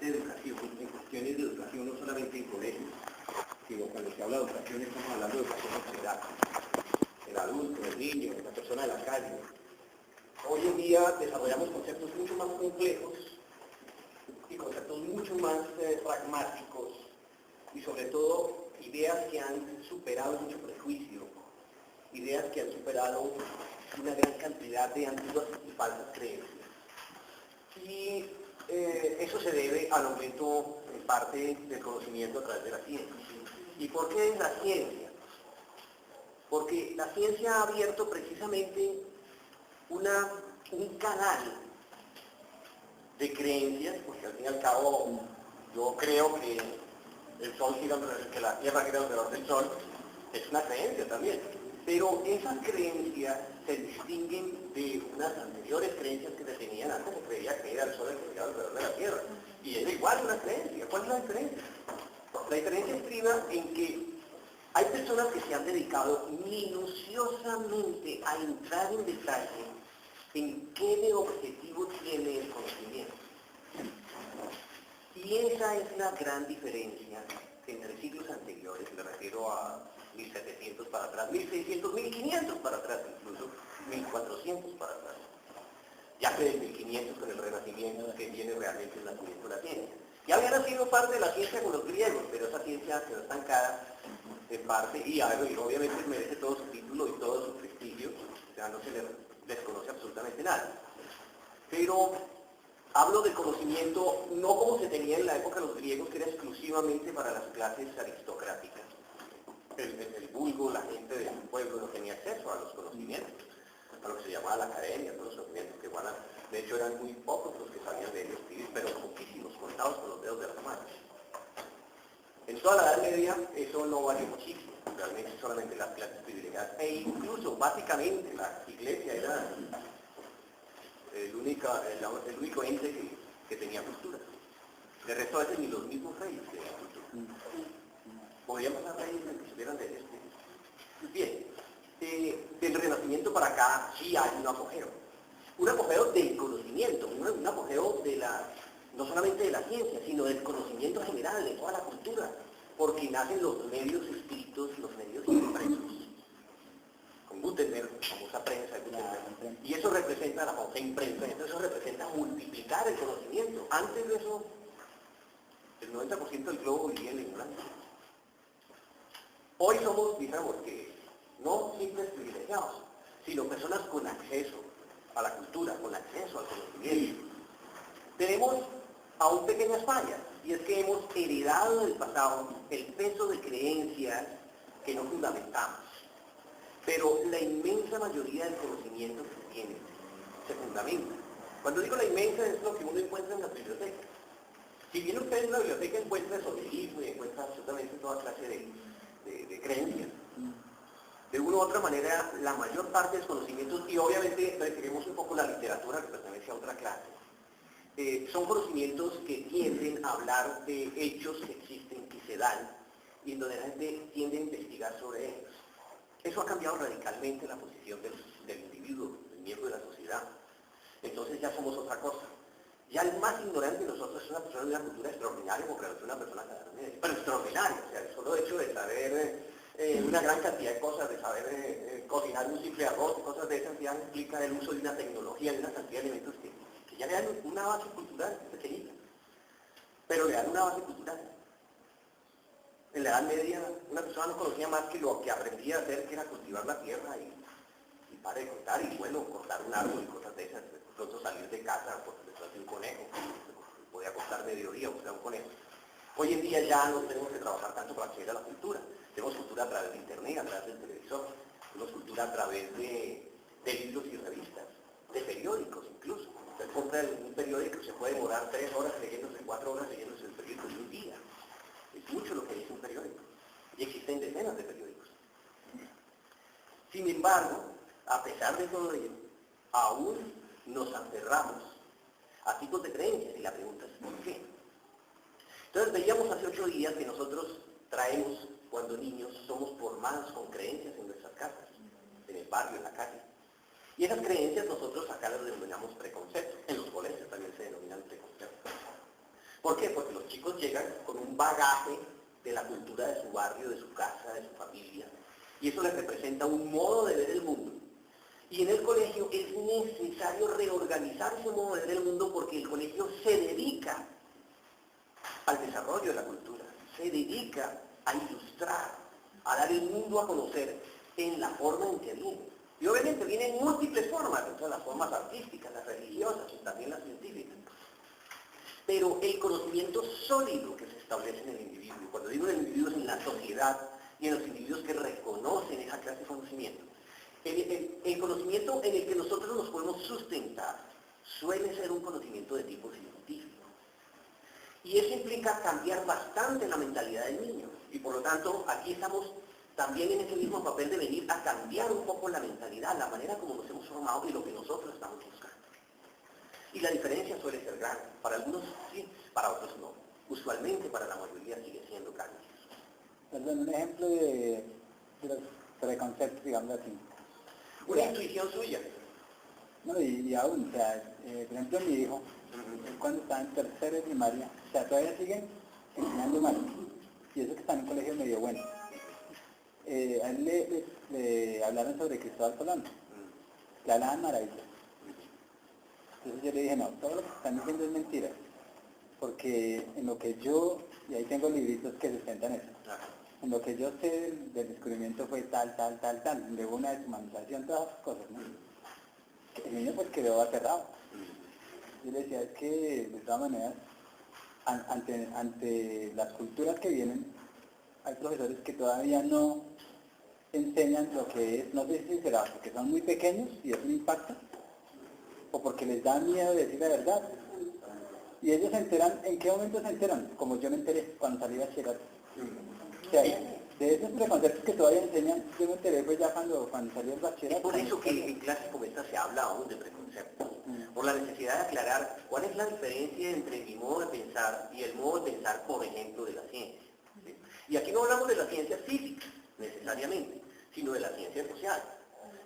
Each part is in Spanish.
de educación, en cuestiones de educación, no solamente en colegios, sino cuando se habla de educación estamos hablando de educación en general. El adulto, el niño, la persona de la calle. Hoy en día desarrollamos conceptos mucho más complejos y conceptos mucho más pragmáticos y sobre todo ideas que han superado mucho prejuicio, ideas que han superado una gran cantidad de antiguas y falsas creencias. Y eso se debe al aumento en parte del conocimiento a través de la ciencia. ¿Y por qué la ciencia? Porque la ciencia ha abierto precisamente un canal de creencias, porque al fin y al cabo yo creo que el Sol gira alrededor, que la Tierra gira alrededor del Sol, es una creencia también. Pero esas creencias se distinguen de unas anteriores creencias que se tenían antes. Se creía que era el Sol el que giraba alrededor de la Tierra. Y era igual una creencia. ¿Cuál es la diferencia? La diferencia estriba en que hay personas que se han dedicado minuciosamente a entrar en detalle en qué de objetivo tiene el conocimiento. Y esa es la gran diferencia entre siglos anteriores, me refiero a 1700 para atrás, 1600, 1500 para atrás, incluso 1400 para atrás. Ya que del 1500 con el Renacimiento que viene realmente el nacimiento de la ciencia. Ya había nacido parte de la ciencia con los griegos, pero esa ciencia quedó estancada en parte, y obviamente merece todo su título y todo su prestigio, o sea, no se le desconoce absolutamente nada. Pero hablo de conocimiento no como se tenía en la época de los griegos, que era exclusivamente para las clases aristocráticas. El vulgo, la gente del pueblo no tenía acceso a los conocimientos, a lo que se llamaba la academia, todos los conocimientos que igual, de hecho eran muy pocos los que sabían leer y escribir, pero poquísimos, contados con los dedos de las manos. En toda la Edad Media eso no valió muchísimo, realmente solamente las clases privilegiadas, e incluso básicamente la iglesia era el único ente que tenía cultura. De resto a veces ni los mismos reyes tenían cultura. Podríamos hablar de reyes que supieran de esto. Bien, del Renacimiento para acá sí hay un apogeo del conocimiento, un apogeo de no solamente de la ciencia, sino del conocimiento general, de toda la cultura, porque nacen los medios escritos, los medios impresos, con Gutenberg, la famosa prensa de Gutenberg, y eso representa la famosa imprenta, entonces eso representa multiplicar el conocimiento. Antes de eso, el 90% del globo vivía en la ignorancia. Hoy somos, digamos que, no simples privilegiados, sino personas con acceso a la cultura, con acceso al conocimiento. Tenemos aún pequeñas fallas, y es que hemos heredado del pasado el peso de creencias que no fundamentamos. Pero la inmensa mayoría del conocimiento que se tiene se fundamenta. Cuando digo la inmensa es lo que uno encuentra en la biblioteca. Si bien usted en la biblioteca encuentra esoterismo y encuentra absolutamente toda clase de creencias, de una u otra manera la mayor parte de los conocimientos, y obviamente referimos un poco la literatura que pertenece a otra clase, son conocimientos que tienden a hablar de hechos que existen, que se dan, y en donde la gente tiende a investigar sobre ellos. Eso ha cambiado radicalmente la posición del individuo, del miembro de la sociedad. Entonces ya somos otra cosa. Ya el más ignorante de nosotros es una persona de una cultura extraordinaria como que una persona media, pero extraordinaria. O sea, el solo hecho de saber una gran cantidad de cosas, de saber cocinar un simple arroz, cosas de esas, ya implica el uso de una tecnología, de una cantidad de elementos que ya le dan una base cultural pequeñita, pero le dan una base cultural. En la Edad Media, una persona no conocía más que lo que aprendía a hacer, que era cultivar la tierra y para de contar, y bueno, cortar un árbol y cosas de esas. Pronto salir de casa porque detrás de un conejo, podía costar mediodía buscar un conejo. Hoy en día ya no tenemos que trabajar tanto para acceder a la cultura. Tenemos cultura a través de internet, a través del televisor, tenemos cultura a través de libros y revistas, de periódicos incluso. Usted compra un periódico y se puede demorar 3 horas leyéndose, 4 horas leyéndose el periódico en un día. Es mucho lo que dice un periódico. Y existen decenas de periódicos. Sin embargo, a pesar de todo ello, aún nos aferramos a tipos de creencias. Y la pregunta es, ¿por qué? Entonces veíamos hace 8 días que nosotros traemos, cuando niños, somos formados con creencias en nuestras casas, en el barrio, en la calle. Y esas creencias nosotros acá las denominamos preconceptos. En los colegios también se denominan preconceptos. ¿Por qué? Porque los chicos llegan con un bagaje de la cultura de su barrio, de su casa, de su familia, y eso les representa un modo de ver el mundo. Y en el colegio es necesario reorganizar ese modo de ver el mundo porque el colegio se dedica al desarrollo de la cultura, se dedica a ilustrar, a dar el mundo a conocer en la forma en que viene. Y obviamente vienen múltiples formas, entre las formas artísticas, las religiosas y también las científicas. Pero el conocimiento sólido que se establece en el individuo, cuando digo en el individuo es en la sociedad y en los individuos que reconocen esa clase de conocimiento, el conocimiento en el que nosotros nos podemos sustentar suele ser un conocimiento de tipo científico. Y eso implica cambiar bastante la mentalidad del niño. Y por lo tanto, aquí estamos también en ese mismo papel de venir a cambiar un poco la mentalidad, la manera como nos hemos formado y lo que nosotros estamos buscando. Y la diferencia suele ser grande. Para algunos sí, para otros no. Usualmente para la mayoría sigue siendo grande. Perdón, un ejemplo de los preconceptos, digamos así. Una intuición suya. No, y aún, o sea, por ejemplo, mi hijo, él cuando estaba en tercero de primaria, o sea, todavía siguen enseñando mal, y eso que está en un colegio medio bueno. A él le hablaron sobre Cristóbal Colón, le hablaban maravillas. Entonces yo le dije, no, todo lo que están diciendo es mentira, porque en lo que yo, y ahí tengo libritos que sustentan eso, en lo que yo sé del descubrimiento fue tal, donde hubo una deshumanización, todas esas cosas, ¿no? El niño pues quedó aterrado. Yo le decía, es que de todas maneras, ante las culturas que vienen, hay profesores que todavía no enseñan lo que es, no sé si será porque son muy pequeños y es un impacto, o porque les da miedo decir la verdad. Y ellos se enteran, ¿en qué momento se enteran? Como yo me enteré cuando salí a bachillerato. O sea, de esos preconceptos que todavía enseñan, yo me enteré pues ya cuando salí del bachillerato. Es por eso que en clases como esta se habla aún de preconceptos, por la necesidad de aclarar cuál es la diferencia entre mi modo de pensar y el modo de pensar, por ejemplo, de la ciencia. ¿Sí? Y aquí no hablamos de la ciencia física, necesariamente, sino de la ciencia social.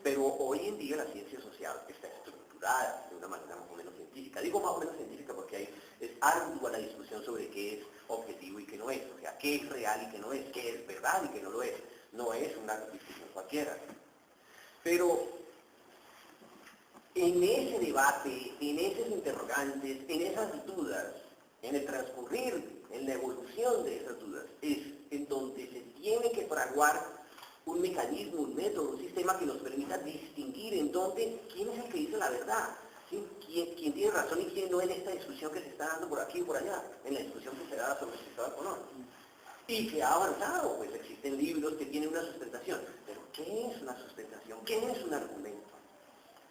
Pero hoy en día la ciencia social está estructurada de una manera más o menos científica. Digo más o menos científica porque es ardua la discusión sobre qué es objetivo y qué no es. O sea, qué es real y qué no es, qué es verdad y qué no lo es. No es una discusión cualquiera. Pero en ese debate, en esos interrogantes, en esas dudas, en el transcurrir, en la evolución de esas dudas, es en donde se tiene que fraguar un mecanismo, un método, un sistema que nos permita distinguir en dónde, quién es el que dice la verdad, ¿sí? ¿Quién tiene razón y quién no en esta discusión que se está dando por aquí y por allá, en la discusión que se da sobre Cristóbal Colón. Y que ha avanzado, pues existen libros que tienen una sustentación. Pero ¿qué es una sustentación? ¿Qué es un argumento?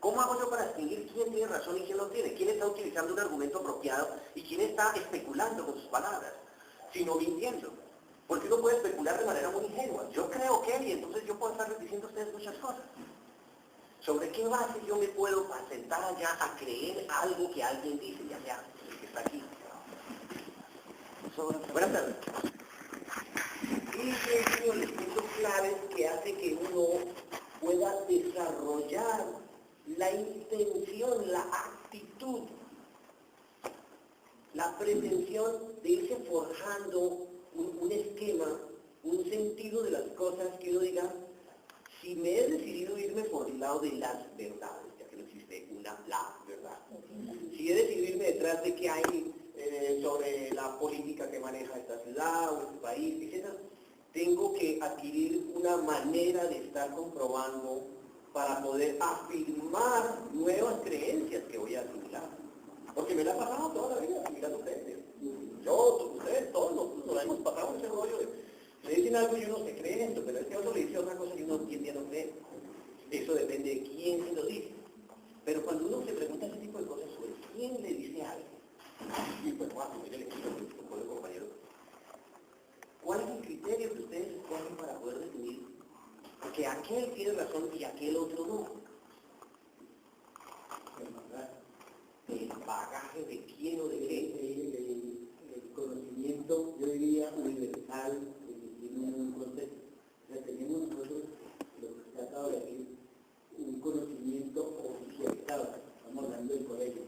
¿Cómo hago yo para distinguir quién tiene razón y quién no tiene? ¿Quién está utilizando un argumento apropiado y quién está especulando con sus palabras, sino mintiendo? Porque uno puede especular de manera muy ingenua. Yo creo que, y entonces yo puedo estarles diciendo a ustedes muchas cosas. ¿Sobre qué base yo me puedo sentar allá a creer algo que alguien dice, ya sea el que está aquí? Buenas tardes. Ese es uno de los elementos claves que hace que uno pueda desarrollar la intención, la actitud, la pretensión de irse forjando un esquema, un sentido de las cosas que uno diga, si me he decidido irme por el lado de las verdades, ya que no existe la verdad, si he decidido irme detrás de qué hay sobre la política que maneja esta ciudad o este país, etc., tengo que adquirir una manera de estar comprobando para poder afirmar nuevas creencias que voy a asimilar. Porque me la he pasado toda la vida asimilando creencias. Yo, ustedes, todos nos la hemos pasado en ese rollo de, me dicen algo y uno se cree en esto, pero es que otro le dice otra cosa y uno tiende a no creer. Eso depende de quién se lo dice. Pero cuando uno se pregunta ese tipo de cosas sobre quién le dice algo, y pues bueno, yo le explico con el compañero, ¿cuál es el criterio que ustedes escogen para poder definir que aquel tiene razón y aquel otro no? El bagaje de quién o de qué. El conocimiento, yo diría, universal, que tiene un concepto. O sea, tenemos nosotros, lo que se ha tratado de decir, un conocimiento oficializado. Estamos hablando del colegio.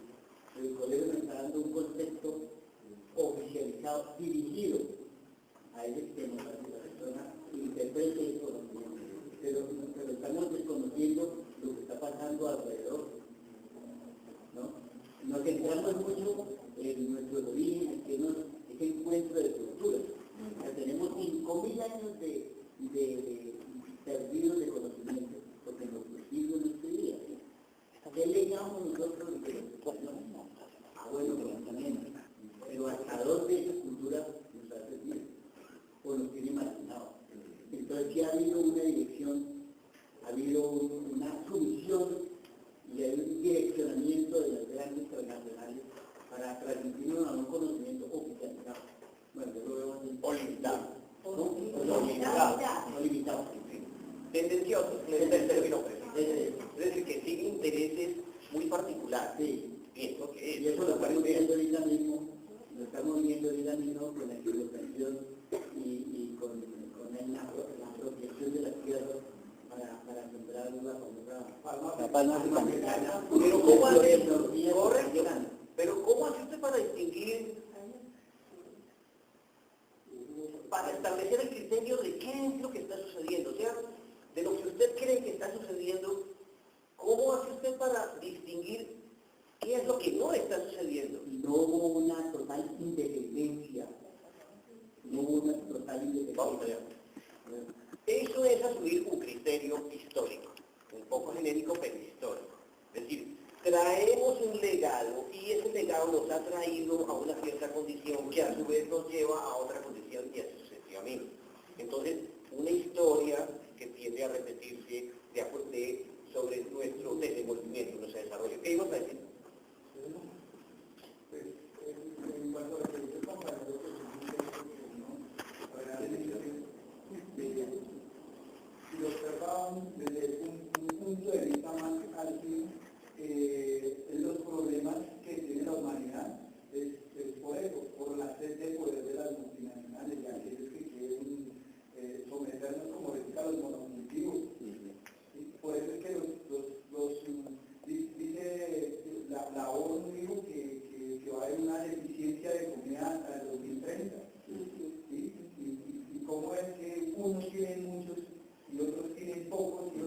El colegio nos está dando un concepto oficial organizado, dirigido a ese tema para que la persona interprete el conocimiento. Pero estamos desconociendo lo que está pasando alrededor, ¿no? Nos centramos mucho en nuestros orígenes, que es ese encuentro de culturas. O sea, tenemos 5.000 años de perdidos de conocimiento, porque nuestros siglos no estudian. ¿Qué legamos nosotros de los españoles? Bueno, también. Pero hasta dónde esa cultura nos ha servido, o nos tiene marginados. Entonces sí ha habido una dirección, ha habido una sumisión y hay un direccionamiento de las grandes transnacionales para transmitirnos a un conocimiento oficializado. Bueno, yo lo veo así. O limitado. O limitado. Tendencioso, es el término preciso. Es decir, que sigue intereses muy particulares. Sí. Bien, okay. Y eso lo estamos viendo ahorita mismo, con la equivocación y con la apropiación de las tierras para sembrar la palma africana. Pero ¿cómo hace? Correcto. Pero ¿cómo hace usted para distinguir, para establecer el criterio de qué es lo que está sucediendo? O sea, de lo que usted cree que está sucediendo, ¿cómo hace usted para distinguir qué es lo que no está sucediendo? No hubo una total independencia. Vamos allá. Eso es asumir un criterio histórico, un poco genérico pero histórico. Es decir, traemos un legado y ese legado nos ha traído a una cierta condición que a su vez nos lleva a otra condición y así sucesivamente. Entonces, una historia que tiende a repetirse sobre nuestro desenvolvimiento, nuestro desarrollo. ¿Qué ibas a decir? Pues, en cuanto a lo que usted comparó, si lo observaban desde un punto de vista más álgido, los problemas que tiene la humanidad es por eso, por la sed de poder de las multinacionales, de aquellos que quieren someternos como ahorita a los monocultivos. Por eso es que dice la ONU dijo que va a haber una deficiencia de comida hasta el 2030. ¿Sí? Y cómo es que unos tienen muchos y otros tienen pocos y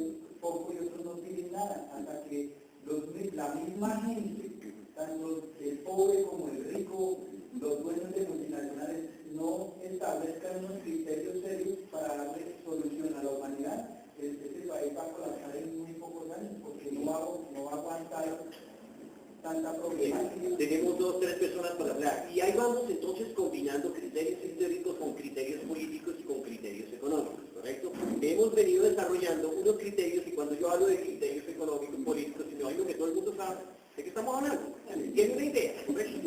otros no tienen nada, hasta que la misma gente, tanto el pobre como el rico, los dueños de multinacionales, no establezcan unos criterios serios para darle solución a la humanidad. Este país va a colapsar en muy pocos años porque no va a aguantar tanta problemática. Tenemos 2 o 3 personas para hablar y ahí vamos entonces combinando criterios históricos con criterios políticos y con criterios económicos, ¿correcto? Hemos venido desarrollando unos criterios y cuando yo hablo de criterios económicos, políticos, sino algo que todo el mundo sabe de qué estamos hablando. Tiene una idea, ¿correcto?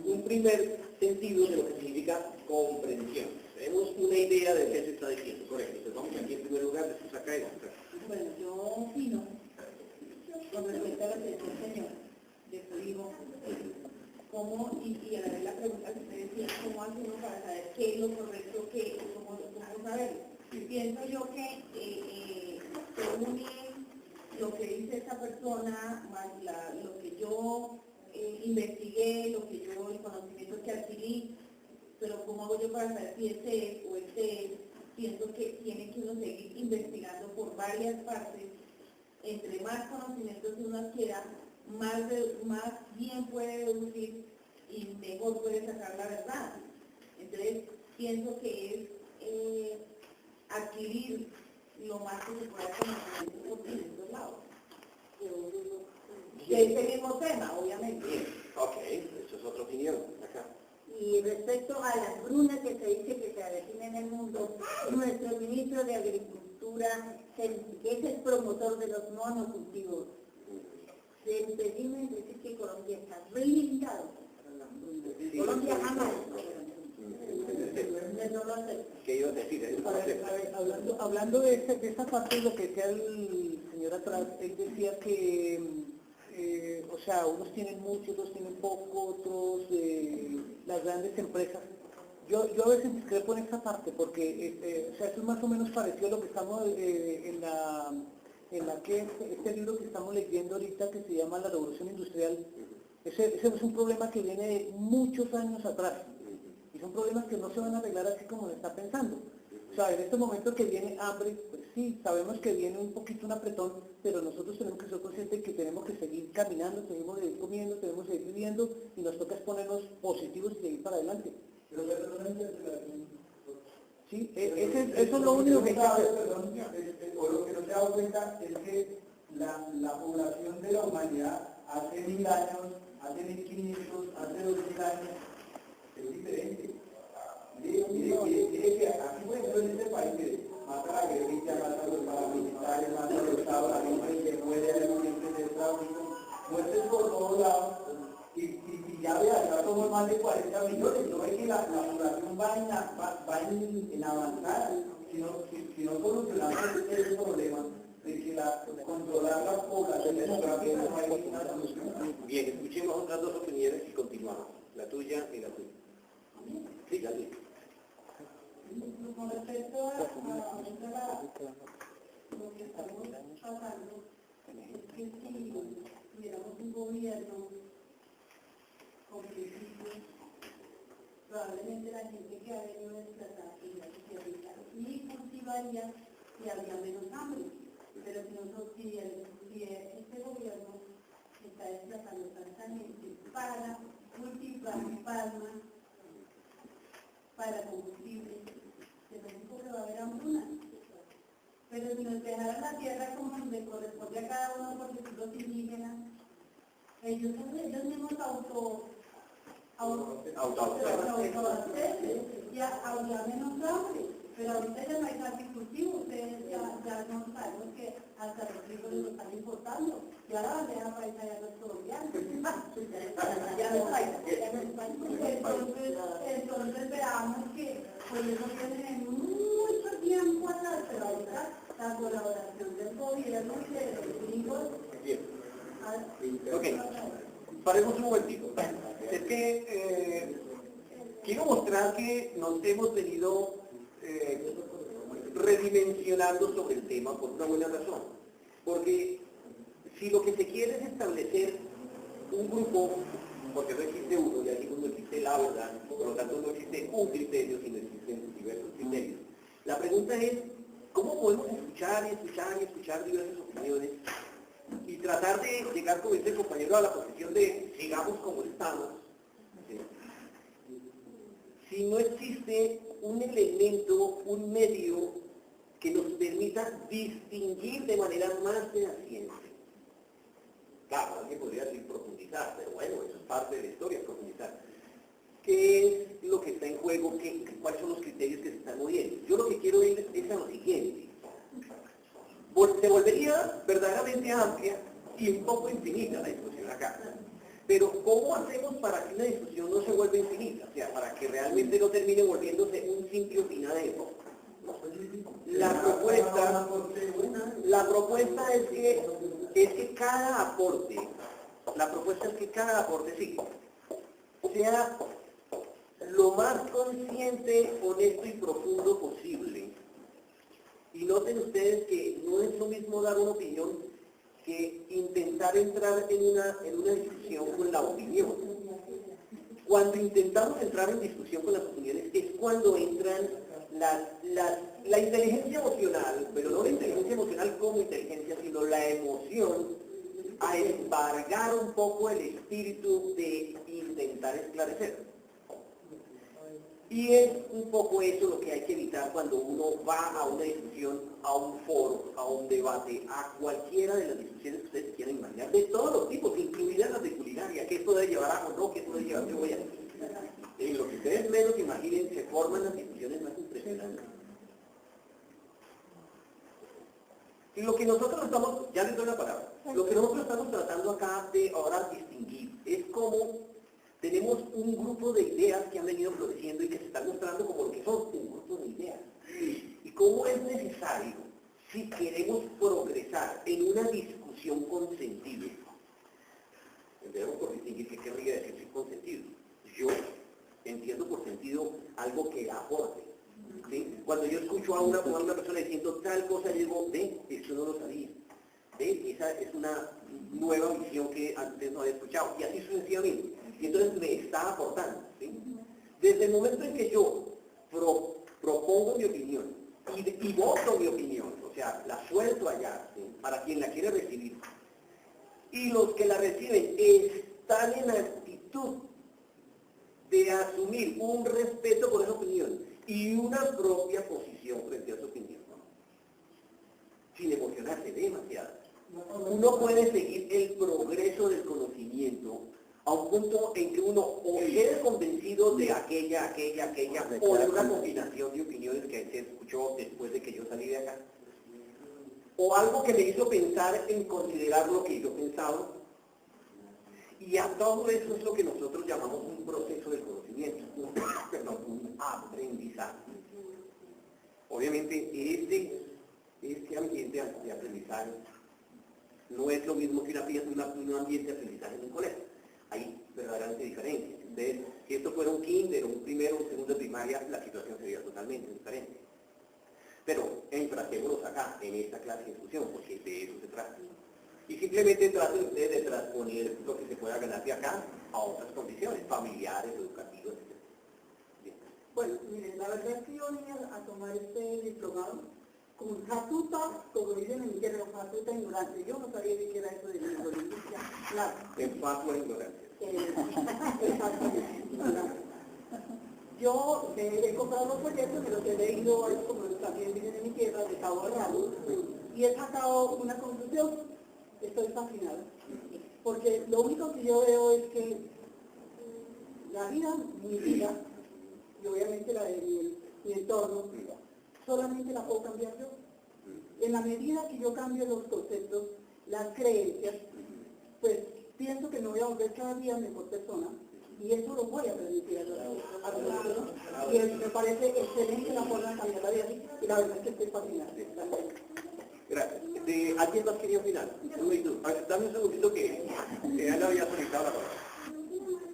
Un primer sentido de lo que significa comprensión. Tenemos una idea de qué se está diciendo, correcto. Entonces vamos aquí en primer lugar, después acá y vamos acá. Bueno, yo opino con respecto a lo que decía el señor, de su hijo, cómo, y a la vez la pregunta que usted decía, ¿cómo hace uno para saber qué es lo correcto, cómo saberlo? Y pienso yo que se une lo que dice esa persona, más lo que yo investigué, el conocimiento que adquirí, pero ¿cómo hago yo para saber si este es o este es? Pienso que tiene que uno seguir investigando por varias partes. Entre más conocimientos uno adquiera, más bien puede deducir y mejor puede sacar la verdad. Entonces, pienso que es adquirir lo más que se pueda conocimiento por distintos lados. De este mismo tema, obviamente. Bien, ok, eso es otra opinión, acá. Y respecto a la hambruna que se dice que se avecina en el mundo, nuestro ministro de Agricultura, que es el promotor de los monocultivos, se empeñó en decir que Colombia está blindado contra la hambruna. Colombia jamás. No lo hace. ¿Qué ibas a decir? Hablando de esa parte de lo que decía el señor atrás, él decía que, o sea, unos tienen mucho, otros tienen poco, otros, las grandes empresas. Yo a veces discrepo en esa parte, porque o sea, eso es más o menos parecido a lo que estamos este libro que estamos leyendo ahorita, que se llama La Revolución Industrial. Ese es un problema que viene de muchos años atrás. Y son problemas que no se van a arreglar así como se está pensando. O sea, en este momento que viene hambre, pues sí, sabemos que viene un poquito un apretón, pero nosotros tenemos que ser conscientes que tenemos que seguir caminando, tenemos que seguir comiendo, tenemos que seguir viviendo, y nos toca ponernos positivos y seguir para adelante. Pero personalmente, Sí, eso es lo único que hay que hacer. o lo que no se ha dado cuenta es que la población de la humanidad hace 1000 años, hace 1500, hace 2000 años, es diferente. Mire que aquí, por ejemplo, en este país, mata a la guerrilla, mata a los paramilitares, mata a los Estados, a gente que muere, a la gente de Estados Unidos, muertes por todos lados, y ya vea, ya somos más de 40 millones, no es que la población va en avanzada, si no solucionamos ese problema de que controlar la población demográfica no hay ninguna solución. Bien, escuchemos otras dos opiniones y continuamos. La tuya y la tuya. Sí, la tuya. Con respecto a lo que estamos pasando, es que si tuviéramos un gobierno con principios, probablemente la gente que ha venido desplazada y cultivaría y habría menos hambre. Pero si este gobierno está desplazando tanta gente para cultivar palma, para combustible, de México que va a haber hambruna. Pero si nos dejaran la tierra como le corresponde a cada uno por decir los indígenas, ellos mismos autoabastecen, ya habría menos hambre. Pero ahorita ya no hay casi cultivo, ustedes ya no sabemos que hasta los frijoles los están importando. Ya la bandeja paisa ya no es colombiana. Ya no hay. Entonces veamos que pues eso viene de mucho tiempo atrás, pero ahorita la colaboración del gobierno y de los gringos. Ok, paremos un momentito. Es que quiero mostrar que nos hemos venido redimensionando sobre el tema por una buena razón. Porque si lo que se quiere es establecer un grupo, porque no existe uno, ya digo, no existe la verdad, por lo tanto no existe un criterio, sino existen diversos criterios. La pregunta es, ¿cómo podemos escuchar diversas opiniones y tratar de llegar con este compañero a la posición de sigamos como estamos? ¿Sí? Si no existe un elemento, un medio que nos permita distinguir de manera más fehaciente. Claro, alguien podría decir profundizar, pero bueno, eso es parte de la historia, profundizar. ¿Qué es lo que está en juego? ¿Cuáles son los criterios que se están moviendo? Yo lo que quiero ir es a lo siguiente. Se volvería verdaderamente amplia y un poco infinita la discusión acá. Pero ¿cómo hacemos para que una discusión no se vuelva infinita? O sea, para que realmente no termine volviéndose un simple opinadero. La propuesta es que cada aporte, sí, sea lo más consciente, honesto y profundo posible. Y noten ustedes que no es lo mismo dar una opinión que intentar entrar en una discusión con la opinión. Cuando intentamos entrar en discusión con las opiniones es cuando entran la inteligencia emocional, pero no la inteligencia emocional como inteligencia, sino la emoción, a embargar un poco el espíritu de intentar esclarecer. Y es un poco eso lo que hay que evitar cuando uno va a una discusión, a un foro, a un debate, a cualquiera de las discusiones que ustedes quieran imaginar, de todos los tipos, incluidas las de culinaria, que esto debe llevar a o no, que esto debe llevar cebolla. En lo que ustedes menos imaginen, se forman las discusiones más impresionantes. Y lo que nosotros estamos, ya les doy la palabra, lo que nosotros estamos tratando acá de ahora distinguir es cómo tenemos un grupo de ideas que han venido floreciendo y que se están mostrando como lo que son un grupo de ideas. Y cómo es necesario, si queremos progresar en una discusión con sentido. Empezamos por distinguir qué querría decir con sentido. Yo entiendo por sentido algo que aporte. ¿Sí? Cuando yo escucho a una persona diciendo tal cosa, yo digo, eso no lo sabía. Esa es una nueva visión que antes no había escuchado. Y así sucesivamente. Y entonces me está aportando. ¿Sí? Desde el momento en que yo propongo mi opinión y voto mi opinión, o sea, la suelto allá, ¿sí?, para quien la quiere recibir, y los que la reciben están en actitud de asumir un respeto por esa opinión y una propia posición frente a esa opinión, ¿no?, sin emocionarse demasiado, uno puede seguir el progreso del conocimiento a un punto en que uno o quede convencido de aquella, o de una combinación de opiniones que se escuchó después de que yo salí de acá, o algo que me hizo pensar en considerar lo que yo pensaba, y a todo eso es lo que nosotros llamamos un proceso de conocimiento, un aprendizaje. Obviamente este ambiente de aprendizaje no es lo mismo que un ambiente de aprendizaje en un colegio. Hay verdaderamente diferencias. Entonces, si esto fuera un kinder, o un primero, un segundo de primaria, la situación sería totalmente diferente. Pero enfrasquémonos acá, en esta clase de discusión, porque de eso se trata. Y simplemente traten ustedes de transponer lo que se pueda ganar de acá a otras condiciones, familiares, educativas, etc. Bien. Bueno, miren, la verdad es que yo vine a tomar este diplomado con jatuta, como dicen en mi tierra, jatuta ignorante. Yo no sabía ni qué era eso de lingüística, nada. Enfatua ignorancia. Exactamente. Yo he comprado los folletos y los he leído, como también vienen en mi tierra, de cabo a rabo, y he sacado una conclusión. Estoy fascinada. Porque lo único que yo veo es que la vida, mi vida, y obviamente la de mi entorno, solamente la puedo cambiar yo. En la medida que yo cambio los conceptos, las creencias, pues pienso que me voy a volver cada día mejor persona y eso lo voy a permitir a los demás. Y me parece excelente la forma de cambiar la vida y la verdad es que estoy fascinada. Gracias. ¿Alguien más quería opinar? Dame un segundito que ya le había solicitado la palabra.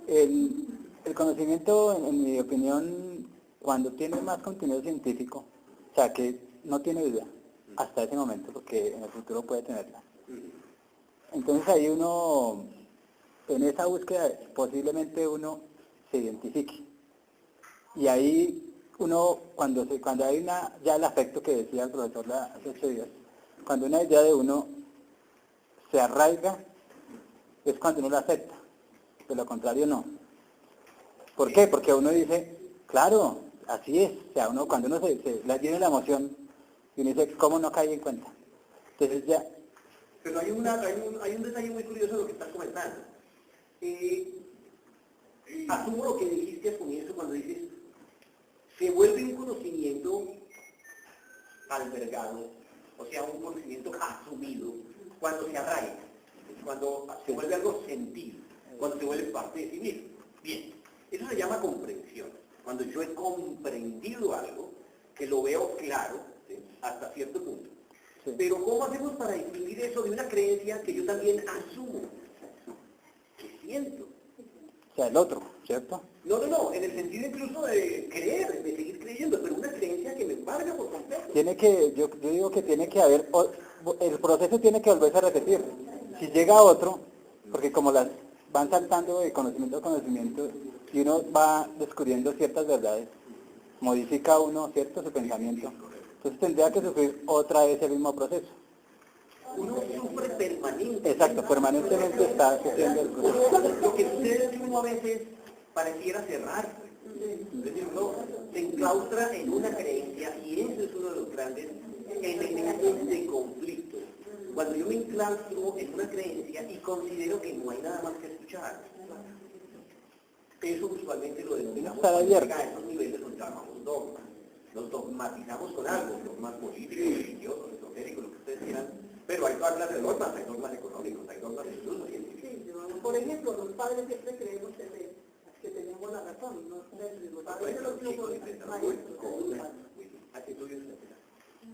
El conocimiento, en mi opinión, cuando tiene más contenido científico, o sea, que no tiene duda hasta ese momento, porque en el futuro puede tenerla. Entonces ahí uno, en esa búsqueda, posiblemente uno se identifique. Y ahí uno, cuando hay ya el afecto que decía el profesor hace 8 días, cuando una idea de uno se arraiga, es cuando uno la acepta. De lo contrario, no. ¿Por qué? Porque uno dice, claro, así es. O sea, cuando uno tiene la emoción, y uno dice, ¿cómo no caí en cuenta? Entonces ya... Pero hay un detalle muy curioso de lo que estás comentando. Asumo lo que dijiste al comienzo cuando dices, se vuelve un conocimiento albergado, o sea, un conocimiento asumido, cuando se arraiga, cuando se vuelve algo sentido, cuando se vuelve parte de sí mismo. Bien, eso se llama comprensión. Cuando yo he comprendido algo, que lo veo claro, ¿sí?, hasta cierto punto. Sí. Pero ¿cómo hacemos para distinguir eso de una creencia que yo también asumo? Que siento. O sea, el otro, ¿cierto? No, en el sentido incluso de creer, de seguir creyendo, pero una creencia que me embarga por completo. Yo digo que tiene que haber, el proceso tiene que volverse a repetir. Si llega otro, porque como las van saltando de conocimiento a conocimiento, y uno va descubriendo ciertas verdades, modifica uno, ¿cierto?, su pensamiento. Entonces tendría que sufrir otra vez el mismo proceso. Uno sufre permanentemente. Exacto, permanentemente está sufriendo el proceso. Lo que sucede es que uno a veces pareciera cerrar. Es decir, uno se enclaustra en una creencia y ese es uno de los grandes elementos de conflicto. Cuando yo me enclaustro en una creencia y considero que no hay nada más que escuchar. Eso usualmente lo denominamos cuando llega a esos niveles donde llamamos dogmas. Nos dogmatizamos con algo, dogmas políticos, religiosos, esotéricos, lo que ustedes quieran, pero hay todas clases de dogmas, hay dogmas económicos, hay dogmas incluso científicos. Sí, por ejemplo, los padres siempre creemos que tenemos la razón, ¿no? Los padres de los hijos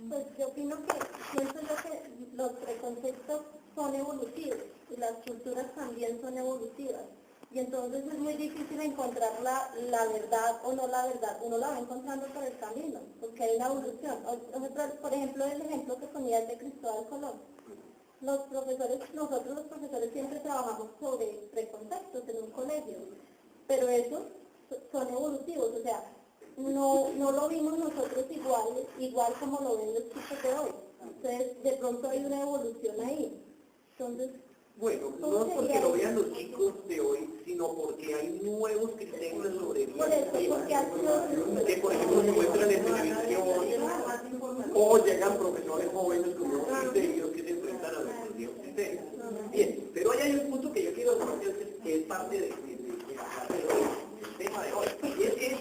Pues yo opino que, pienso yo que los preconceptos son evolutivos y las culturas también son evolutivas. Y entonces es muy difícil encontrar la verdad o no la verdad. Uno la va encontrando por el camino, porque hay una evolución. Por ejemplo, el ejemplo que ponía el de Cristóbal Colón. Nosotros los profesores siempre trabajamos sobre preconceptos en un colegio, pero eso son evolutivos, o sea, no lo vimos nosotros igual como lo ven los chicos de hoy. Entonces, de pronto hay una evolución ahí. Entonces, bueno, no es porque lo vean los chicos de hoy, sino porque hay nuevos criterios de sobrevivir. por eso, porque ha sido... Que por ejemplo se muestran en televisión, o llegan profesores jóvenes con nuevos criterios que se enfrentan a nuestros viejos criterios. Bien, pero ahí hay un punto que yo quiero decir que es parte de la clase de hoy, del tema de hoy, y es que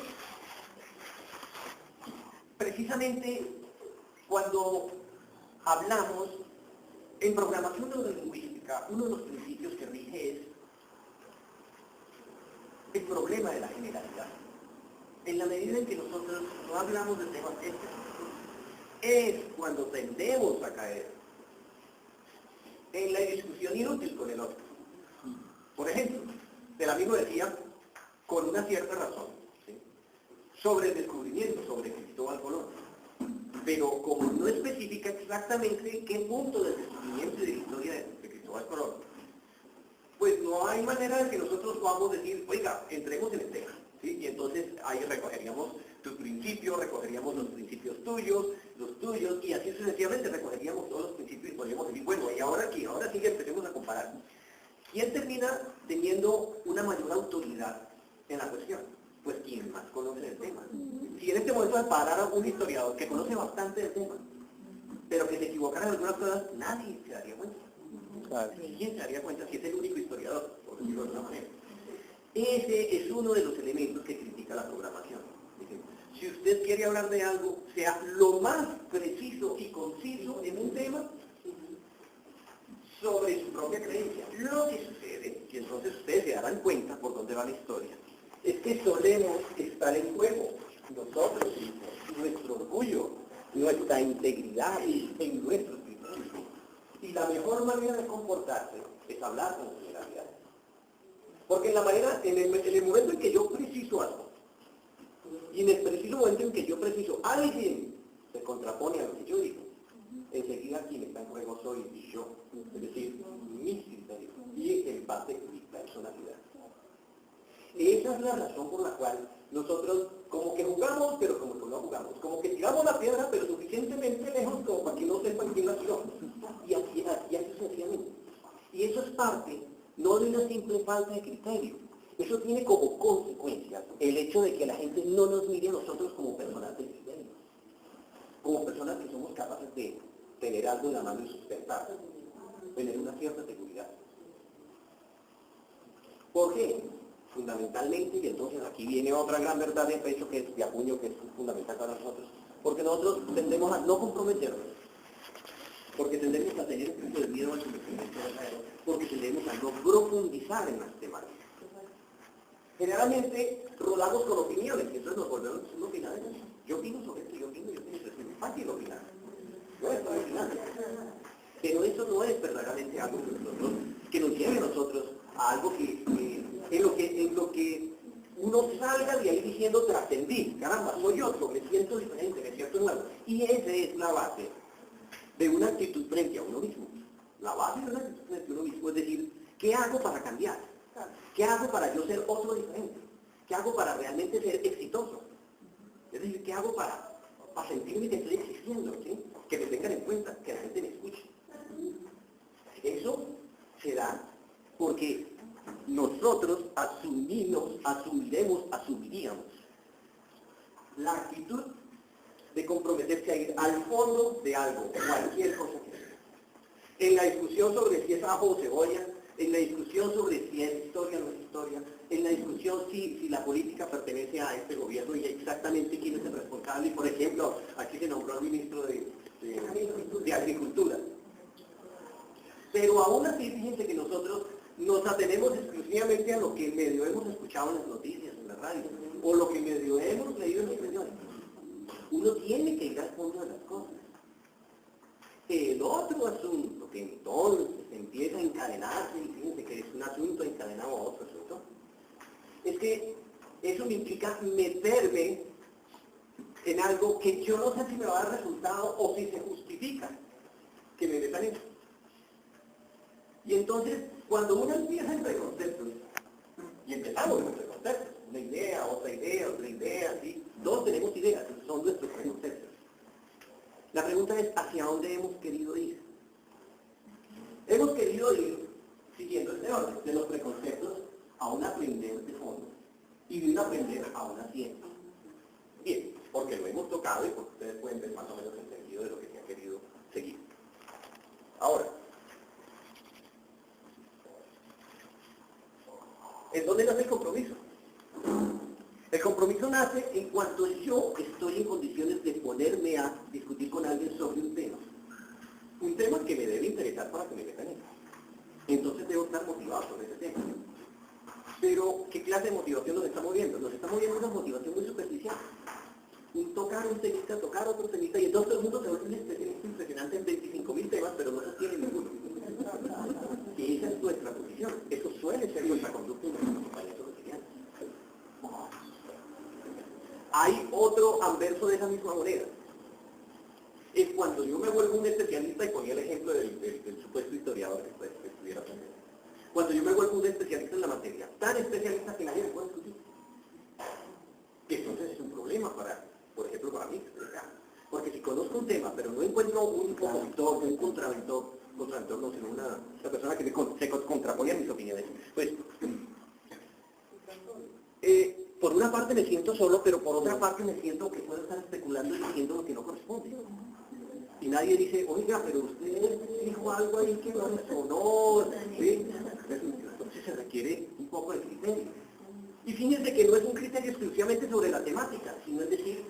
precisamente cuando hablamos en programación neurolingüística, uno de los principios que rige es el problema de la generalidad. En la medida en que nosotros no hablamos de temas específicos, es cuando tendemos a caer en la discusión inútil con el otro. Por ejemplo, el amigo decía, con una cierta razón, ¿sí?, sobre el descubrimiento, sobre Cristóbal Colón. Pero como no especifica exactamente qué punto del descubrimiento y de la historia de Cristóbal Colón, pues no hay manera de que nosotros podamos decir, oiga, entremos en el tema, ¿sí? Y entonces ahí recogeríamos tus principios, recogeríamos los principios tuyos, los tuyos, y así sucesivamente recogeríamos todos los principios y podríamos decir, bueno, y ahora aquí, ahora sí que empecemos a comparar. ¿Quién termina teniendo una mayor autoridad en la cuestión? Pues quien más conoce el tema. Si en este momento se parara un historiador que conoce bastante del tema, pero que se equivocara en algunas cosas, nadie se daría cuenta. Claro. ¿Quién se daría cuenta si es el único historiador, por decirlo de alguna manera? Ese es uno de los elementos que critica la programación. Dice, si usted quiere hablar de algo, sea lo más preciso y conciso en un tema sobre su propia creencia. Lo que sucede, y entonces ustedes se darán cuenta por dónde va la historia, es que solemos estar en juego nosotros mismos, nuestro orgullo, nuestra integridad en nuestros principios. Y la mejor manera de comportarse es hablar con generalidad. Porque en el momento en que yo preciso algo, y en el preciso momento en que yo preciso, alguien se contrapone a lo que yo digo, enseguida quien está en juego soy yo, es decir, mis criterios, y en base a mi personalidad. Esa es la razón por la cual nosotros como que jugamos, pero como que no jugamos, como que tiramos la piedra, pero suficientemente lejos como para que no sepan quién la tiró, y así sucesivamente. Y eso es parte, no de una simple falta de criterio, eso tiene como consecuencia el hecho de que la gente no nos mire a nosotros como personas de criterio, como personas que somos capaces de tener algo en la mano y sustentar, tener una cierta seguridad. ¿Por qué? Fundamentalmente, y entonces aquí viene otra gran verdad de pecho que es de apuño, que es fundamental para nosotros, porque nosotros tendemos a no comprometernos, porque tendemos a tener un poco de miedo al sometimiento verdadero, porque tendemos a no profundizar en las temáticas. Generalmente rodamos con opiniones, y entonces nos volvemos opinadores. Yo opino sobre esto, yo opino, es muy fácil opinar. Yo estoy opinando. Pero eso no es verdaderamente algo que nos lleve a nosotros a algo en lo que uno salga de ahí diciendo trascendí, caramba, soy otro, me siento diferente, me siento nuevo. Y esa es la base de una actitud frente a uno mismo. La base de una actitud frente a uno mismo es decir, ¿qué hago para cambiar? ¿Qué hago para yo ser otro diferente? ¿Qué hago para realmente ser exitoso? Es decir, ¿qué hago para sentirme que estoy existiendo? ¿Sí? Que me tengan en cuenta, que la gente me escuche. Eso se da porque nosotros asumiríamos la actitud de comprometerse a ir al fondo de algo, cualquier cosa que sea. En la discusión sobre si es ajo o cebolla, en la discusión sobre si es historia o no es historia, en la discusión si la política pertenece a este gobierno y exactamente quién es el responsable. Y por ejemplo, aquí se nombró al ministro de Agricultura. Pero aún así, fíjense que nosotros nos atenemos exclusivamente a lo que medio hemos escuchado en las noticias, en la radio, o lo que medio hemos leído en los periódicos. Uno tiene que ir al fondo de las cosas. El otro asunto que entonces empieza a encadenarse, y fíjense que es un asunto encadenado a otro asunto, es que eso me implica meterme en algo que yo no sé si me va a dar resultado o si se justifica que me metan en eso. Y entonces, cuando uno empieza entre conceptos, y empezamos entre conceptos, una idea, otra idea, ¿sí? Todos tenemos ideas, son nuestros preconceptos. La pregunta es, ¿hacia dónde hemos querido ir? Hemos querido ir siguiendo este orden, de los preconceptos a un aprender de fondo y de un aprender a una ciencia. Bien, porque lo hemos tocado y porque ustedes pueden ver más o menos el sentido de lo que se ha querido seguir. Ahora, ¿en dónde nace el compromiso? El compromiso nace en cuanto yo estoy en condiciones de ponerme a discutir con alguien sobre un tema que me debe interesar para que me meta en él. Entonces debo estar motivado sobre ese tema. Pero, ¿qué clase de motivación nos está moviendo? Nos está moviendo una motivación muy superficial. Tocar un temita, tocar otro temita, y entonces todo el mundo se vuelve un especialista impresionante en 25.000 temas, pero no se tiene ninguno. Y esa es nuestra posición. Eso suele ser nuestra conducta y nuestros compañeros estudiantes. Hay otro anverso de esa misma moneda. Es cuando yo me vuelvo un especialista, y ponía el ejemplo del supuesto historiador que estuviera presente. Cuando yo me vuelvo un especialista en la materia, tan especialista que nadie me puede discutir. Que entonces es un problema por ejemplo, para mí. Porque si conozco un tema, pero no encuentro un opositor, un contraventor no, sino una persona que se contrapone a mis opiniones, pues, por una parte me siento solo, pero por otra parte me siento que puedo estar especulando y diciendo lo que no corresponde. Y nadie dice, oiga, pero usted dijo algo ahí que no resonó, ¿sí? Entonces se requiere un poco de criterio. Y fíjense que no es un criterio exclusivamente sobre la temática, sino es decir,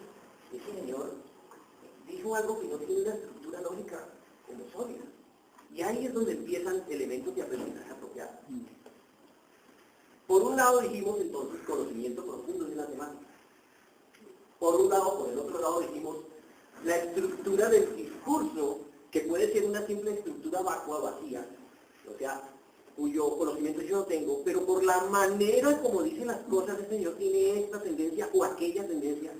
ese señor dijo algo que no tiene una estructura lógica como sólida. Y ahí es donde empiezan elementos de aprendizaje apropiados. Por un lado dijimos entonces conocimiento profundo de la temática. Por un lado, por el otro lado dijimos la estructura del discurso, que puede ser una simple estructura vacua, vacía, o sea, cuyo conocimiento yo no tengo, pero por la manera como dice las cosas el señor tiene esta tendencia o aquella tendencia,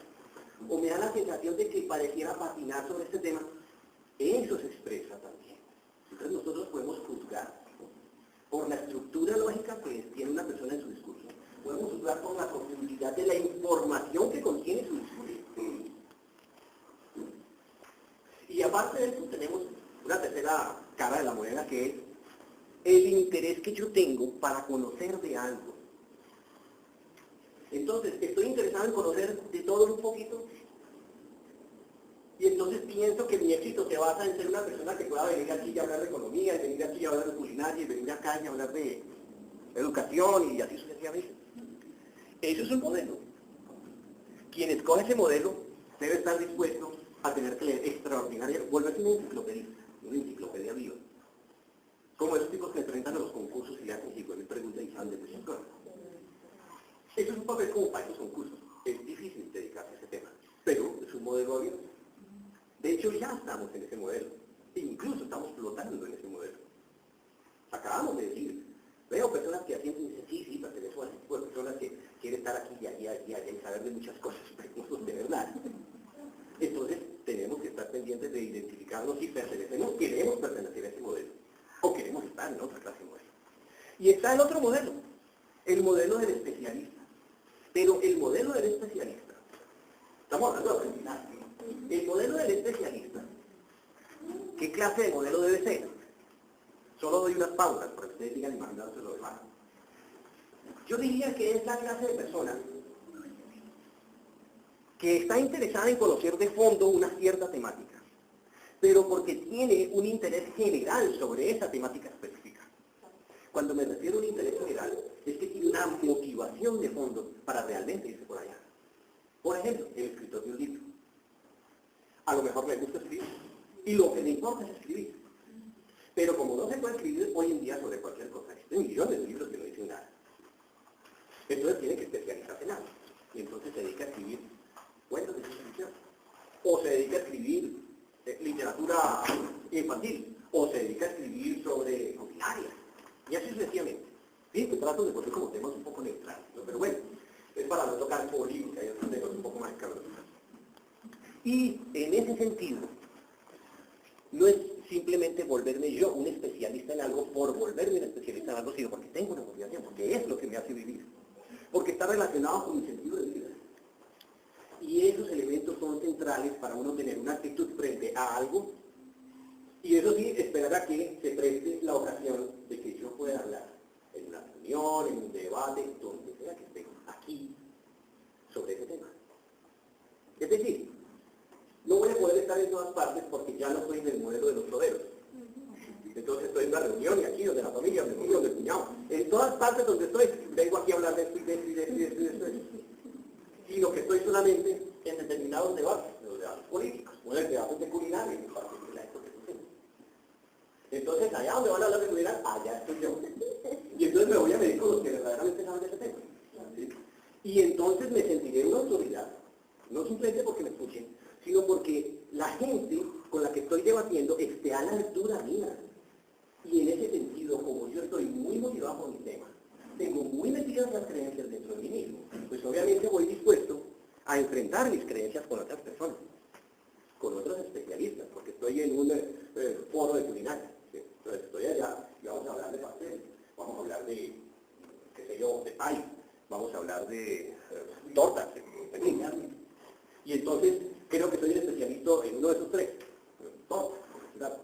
o me da la sensación de que pareciera patinar sobre este tema, eso se expresa también. Entonces nosotros podemos juzgar, ¿no?, por la estructura lógica que tiene una persona en su discurso, podemos juzgar por la profundidad de la información que contiene su discurso. Y aparte de esto tenemos una tercera cara de la moneda, que es el interés que yo tengo para conocer de algo. Entonces, estoy interesado en conocer de todo un poquito, y entonces pienso que mi éxito se basa en ser una persona que pueda venir aquí y hablar de economía, y venir aquí y hablar de culinaria, y venir acá y hablar de educación, y así sucesivamente. Eso es un modelo. Quien escoge ese modelo debe estar dispuesto a tener que leer extraordinaria, volverse una enciclopedia viva. Como esos tipos que enfrentan a los concursos y le hacen 50 preguntas y saben de muchas cosas. Eso es un papel como para esos concursos. Es difícil dedicarse a ese tema, pero es un modelo abierto. De hecho, ya estamos en ese modelo. Incluso estamos flotando en ese modelo. Acabamos de decir, veo personas que hacen, sí, pertenezco a ese tipo de personas que quieren estar aquí y allá y saber de muchas cosas, pero no de verdad. Entonces, tenemos que estar pendientes de identificarnos si queremos pertenecer a ese modelo, o queremos estar en otra clase de modelo. Y está el otro modelo, el modelo del especialista. Pero el modelo del especialista, estamos hablando de aprendizaje, el modelo del especialista, ¿qué clase de modelo debe ser? Solo doy unas pautas para que ustedes sigan imaginándose lo demás. Yo diría que es la clase de persona que está interesada en conocer de fondo una cierta temática, pero porque tiene un interés general sobre esa temática específica. Cuando me refiero a un interés general, es que tiene una motivación de fondo para realmente irse por allá. Por ejemplo, el escritor de un libro. A lo mejor le gusta escribir, y lo que le importa es escribir. Pero como no se puede escribir hoy en día sobre cualquier cosa, existen millones de libros que no dicen nada. Entonces tiene que especializarse en algo. Y entonces se dedica a escribir cuentos de ciencia ficción. O se dedica a escribir literatura infantil. O se dedica a escribir sobre culinaria. Y así sucesivamente. Sí, que trato de poner como temas un poco neutrales, ¿no? Pero bueno, es para no tocar política y otros temas un poco más escabrosos. Y en ese sentido, no es simplemente volverme yo un especialista en algo por volverme un especialista en algo, sino porque tengo una motivación, porque es lo que me hace vivir. porque está relacionado con mi sentido de vida. Y esos elementos son centrales para uno tener una actitud frente a algo, y eso sí, esperar a que se preste la ocasión de que yo pueda hablar en una reunión, en un debate, donde sea que esté aquí, sobre ese tema. Es decir, no voy a poder estar en todas partes porque ya no estoy en el modelo de los toreros. Entonces estoy en una reunión y aquí, donde la familia, donde el tío, donde el cuñado. En todas partes donde estoy, vengo aquí a hablar de esto y de esto y de esto y de esto y de esto. Sino que estoy solamente en determinados debates, los debates políticos, o en el debate de culinaria, en particular. Entonces, allá donde van a hablar de culinaria, allá estoy yo. Y entonces me voy a medir con los que verdaderamente saben de ese tema. ¿Sí? Y entonces me sentiré una autoridad, no simplemente porque me escuchen, sino porque la gente con la que estoy debatiendo esté a la altura mía. Y en ese sentido, como yo estoy muy motivado por mi tema, tengo muy metidas las creencias dentro de mí mismo, pues obviamente voy dispuesto a enfrentar mis creencias con otras personas, con otros especialistas, porque estoy en un foro de culinaria. ¿Sí? Entonces estoy allá y vamos a hablar de pasteles, vamos a hablar de, qué sé yo, de pay, vamos a hablar de tortas, en fin. Y entonces creo que soy el especialista en uno de esos tres, tortas, ¿verdad?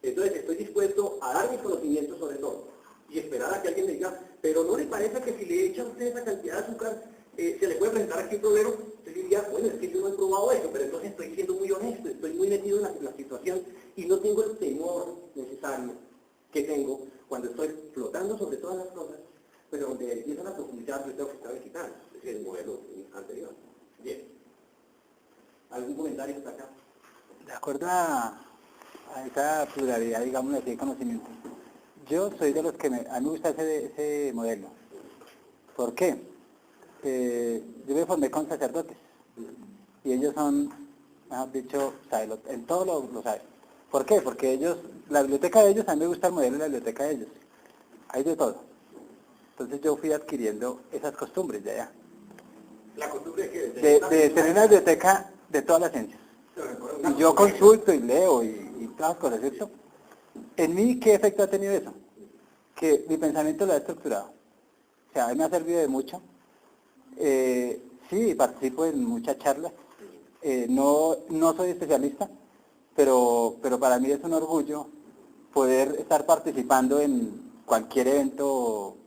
Entonces estoy dispuesto a dar mis conocimientos sobre todo y esperar a que alguien me diga, pero ¿no le parece que si le echa a usted esa cantidad de azúcar se le puede presentar aquí un problema? Yo diría, bueno, es que yo no he probado eso, pero entonces estoy siendo muy honesto, estoy muy metido en la situación y no tengo el temor necesario que tengo cuando estoy flotando sobre todas las cosas, pero donde empiezan a profundizar, yo tengo que estar quitando, es decir, el modelo anterior. Bien. ¿Algún comentario hasta acá? De acuerdo a esa pluralidad, digamos así, de conocimiento. Yo soy de los que a mí me gusta ese modelo. ¿Por qué? Yo me formé con sacerdotes y ellos son, mejor dicho, en todo lo saben. ¿Por qué? Porque ellos, la biblioteca de ellos, a mí me gusta el modelo de la biblioteca de ellos. Hay de todo. Entonces yo fui adquiriendo esas costumbres de allá. ¿La costumbre que De tener una biblioteca de todas las ciencias. Y yo consulto y leo y todas las cosas, ¿cierto? En mí, ¿qué efecto ha tenido eso? Que mi pensamiento lo ha estructurado. O sea, a mí me ha servido de mucho. Sí, participo en muchas charlas. No soy especialista, pero para mí es un orgullo poder estar participando en cualquier evento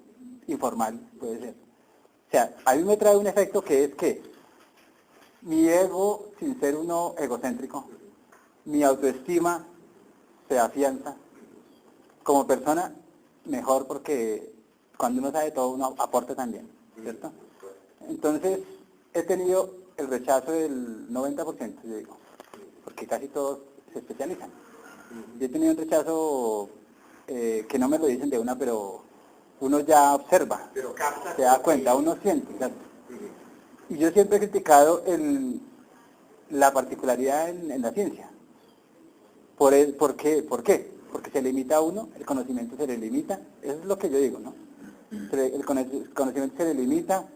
informal, puede ser. O sea, a mí me trae un efecto que es que mi ego, sin ser uno egocéntrico, mi autoestima se afianza. Como persona, mejor porque cuando uno sabe todo, uno aporta también, ¿cierto? Entonces, he tenido el rechazo del 90%, yo digo, porque casi todos se especializan. Yo he tenido un rechazo que no me lo dicen de una, pero uno ya observa, se da cuenta, uno siente, ¿cierto? Y yo siempre he criticado la particularidad en la ciencia. ¿Por qué? Porque se limita a uno, el conocimiento se le limita, eso es lo que yo digo, ¿no? El conocimiento se le limita,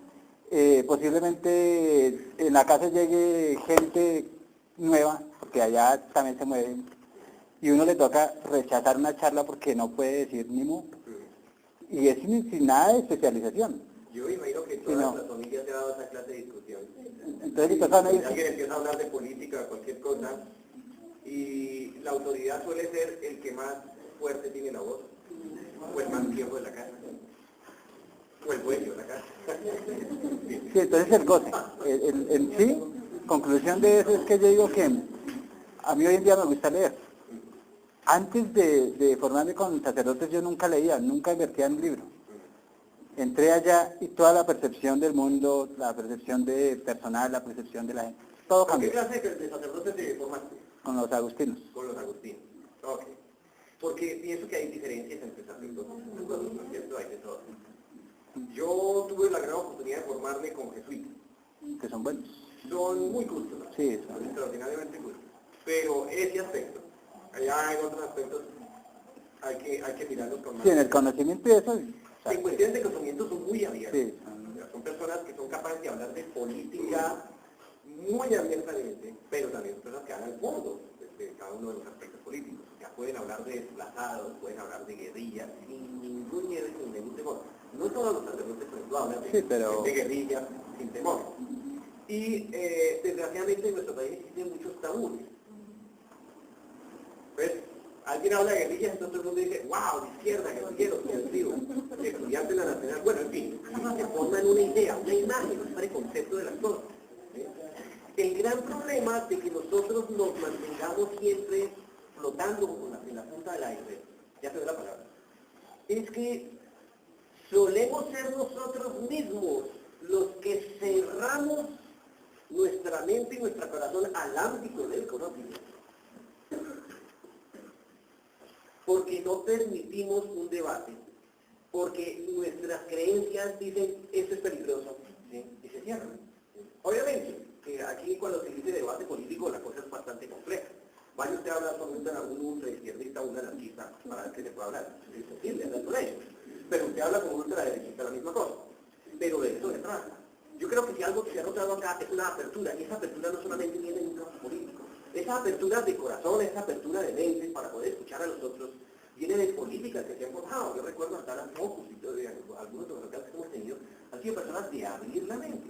posiblemente en la casa llegue gente nueva, porque allá también se mueven, y uno le toca rechazar una charla porque no puede decir ni mu, y es sin nada de especialización. Yo imagino que todas las familias se ha dado esa clase de discusión. Entonces, si alguien empieza a hablar de política o cualquier cosa, y la autoridad suele ser el que más fuerte tiene la voz, o el más viejo de la casa, o el dueño de la casa. Sí, entonces el goce. En sí, conclusión de eso es que yo digo que a mí hoy en día me gusta leer. Antes de formarme con sacerdotes yo nunca leía, nunca invertía en un libro. Entré allá y toda la percepción del mundo, la percepción de personal, la percepción de la gente, todo cambió. ¿Con qué clase de sacerdotes te formaste? Con los agustinos. Con los agustinos. Ok. Porque pienso que hay diferencias entre sacerdotes y sacerdotes, ¿no es cierto? Hay de todo. Yo tuve la gran oportunidad de formarme con jesuitas. Que son buenos. Son muy cultos, ¿no? Sí, son extraordinariamente cultos. Pero ese aspecto, allá hay otros aspectos, hay que mirarlos con más. Sí, en el conocimiento y eso. En cuestiones de conocimiento son muy abiertos. Sí, son personas que son capaces de hablar de política muy abiertamente, pero también son personas que hablan al fondo de cada uno de los aspectos políticos. Ya pueden hablar de desplazados, pueden hablar de guerrillas, sin ningún miedo y sin ningún temor. No todos los sacerdotes, por ejemplo, hablan Sí, pero- de guerrilla sin temor. Y desgraciadamente en nuestro país existen muchos tabúes. Pues, alguien habla de guerrillas, entonces todo el mundo dice, wow, de izquierda, guerrilleros, estudiante de la nacional, bueno, en fin, se forman una idea, una imagen, un preconcepto de las cosas. ¿Sí? El gran problema de que nosotros nos mantengamos siempre flotando en la punta del iceberg, ya te doy la palabra, es que solemos ser nosotros mismos los que cerramos nuestra mente y nuestro corazón al ámbito del conocimiento. Porque no permitimos un debate, porque nuestras creencias dicen, esto es peligroso, ¿sí? Y se cierran. Obviamente, que aquí cuando se dice debate político la cosa es bastante compleja. Vaya usted a hablar con un ultraizquierdista o un anarquista para ver qué se puede hablar. Es posible hablar con ellos. Pero usted habla con un ultraderechista la misma cosa. Pero de eso se trata. Yo creo que si algo que se ha notado acá es una apertura, y esa apertura no solamente viene de un campo político, esa apertura de corazón, esa apertura de mente para poder escuchar a los otros, viene de políticas que se han forjado. Yo recuerdo hasta las Focus y todo, algunos de los alcaldes que hemos tenido, han sido personas de abrir la mente.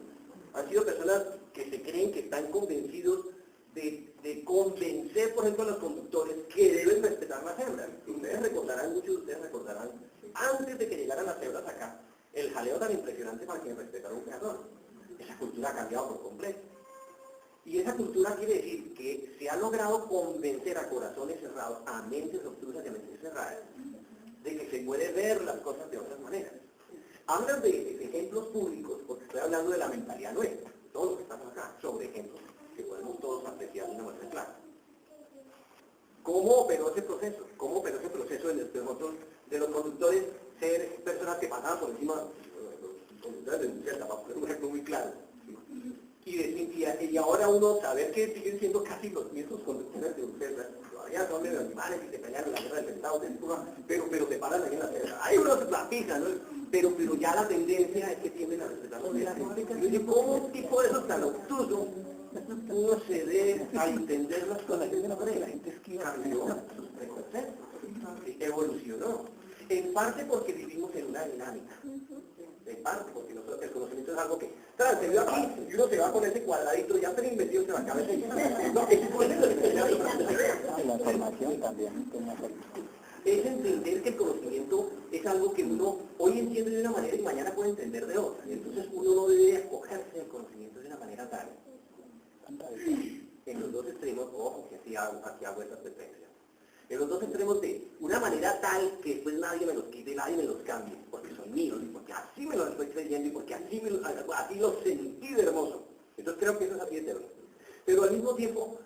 Han sido personas que se creen que están convencidos de convencer, por ejemplo, a los conductores que deben respetar las cebras. Ustedes recordarán, muchos de ustedes recordarán, antes de que llegaran las cebras acá, el jaleo tan impresionante para que respetaran un peatón. Esa cultura ha cambiado por completo. Y esa cultura quiere decir que se ha logrado convencer a corazones cerrados, a mentes obtusas y a mentes cerradas, de que se puede ver las cosas de otras maneras. Hablan de ejemplos públicos, porque estoy hablando de la mentalidad nuestra, todos los que estamos acá, sobre ejemplos que podemos todos apreciar de una manera clara. ¿Cómo operó ese proceso? ¿Cómo operó ese proceso de nosotros, de los conductores, ser personas que pasaban por encima, los conductores de un cierta, para poner un ejemplo muy claro? Y ahora uno saber que siguen siendo casi los mismos conductores de un César, todavía son de los animales y se pelean en la guerra del Pentado, pero se paran ahí en la César. Hay unos la pisan, ¿no? Pero ya la tendencia es que tienden a respetar los derechos. ¿Cómo un tipo de eso tan obtuso uno se debe a entender las cosas de una manera? La gente cambió sus preconceptos, evolucionó. En parte porque vivimos en una dinámica. En parte porque el conocimiento es algo que se vio aquí y uno se va con ese cuadradito ya se le metido en la cabeza. No, es por eso que la formación también tenía que... es entender que el conocimiento es algo que uno hoy entiende de una manera y mañana puede entender de otra. Entonces uno no debe acogerse del conocimiento de una manera tal. En los dos extremos, ojo, que aquí hago esta advertencia. En los dos extremos de una manera tal que después nadie me los quite, nadie me los cambie, porque son míos, y porque así me los estoy creyendo, y porque así los sentí de hermoso. Entonces creo que eso es así eterno. Pero al mismo tiempo,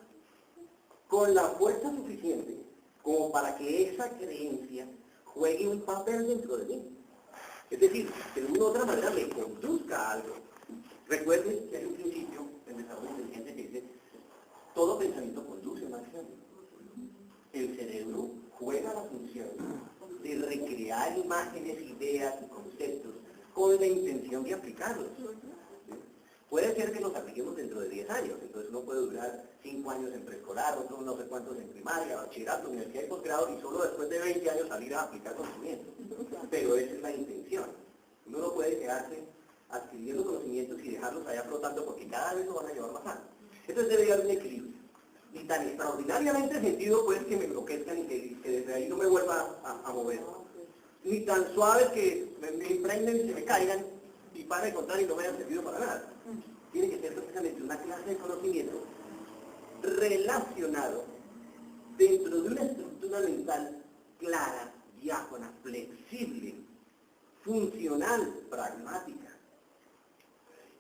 con la fuerza suficiente como para que esa creencia juegue un papel dentro de mí. Es decir, que de una u otra manera me conduzca a algo. Recuerden que hay un principio en desarrollo inteligente que dice, todo pensamiento conduce a una acción. El cerebro juega la función de recrear imágenes, ideas y conceptos con la intención de aplicarlos. ¿Sí? Puede ser que los apliquemos dentro de 10 años, entonces uno puede durar 5 años en preescolar, otros no sé cuántos en primaria, bachillerato, universidad y posgrado, y solo después de 20 años salir a aplicar conocimiento. Pero esa es la intención. Uno no puede quedarse adquiriendo conocimientos y dejarlos allá flotando porque cada vez lo van a llevar más alto. Entonces debe haber un equilibrio. Y tan extraordinariamente sentido pues que me enloquezcan y que desde ahí no me vuelva a mover. Ni tan suaves que me impregnen y se me caigan y para de contar y no me hayan servido para nada. Tiene que ser precisamente una clase de conocimiento relacionado dentro de una estructura mental clara, diáfana, flexible, funcional, pragmática.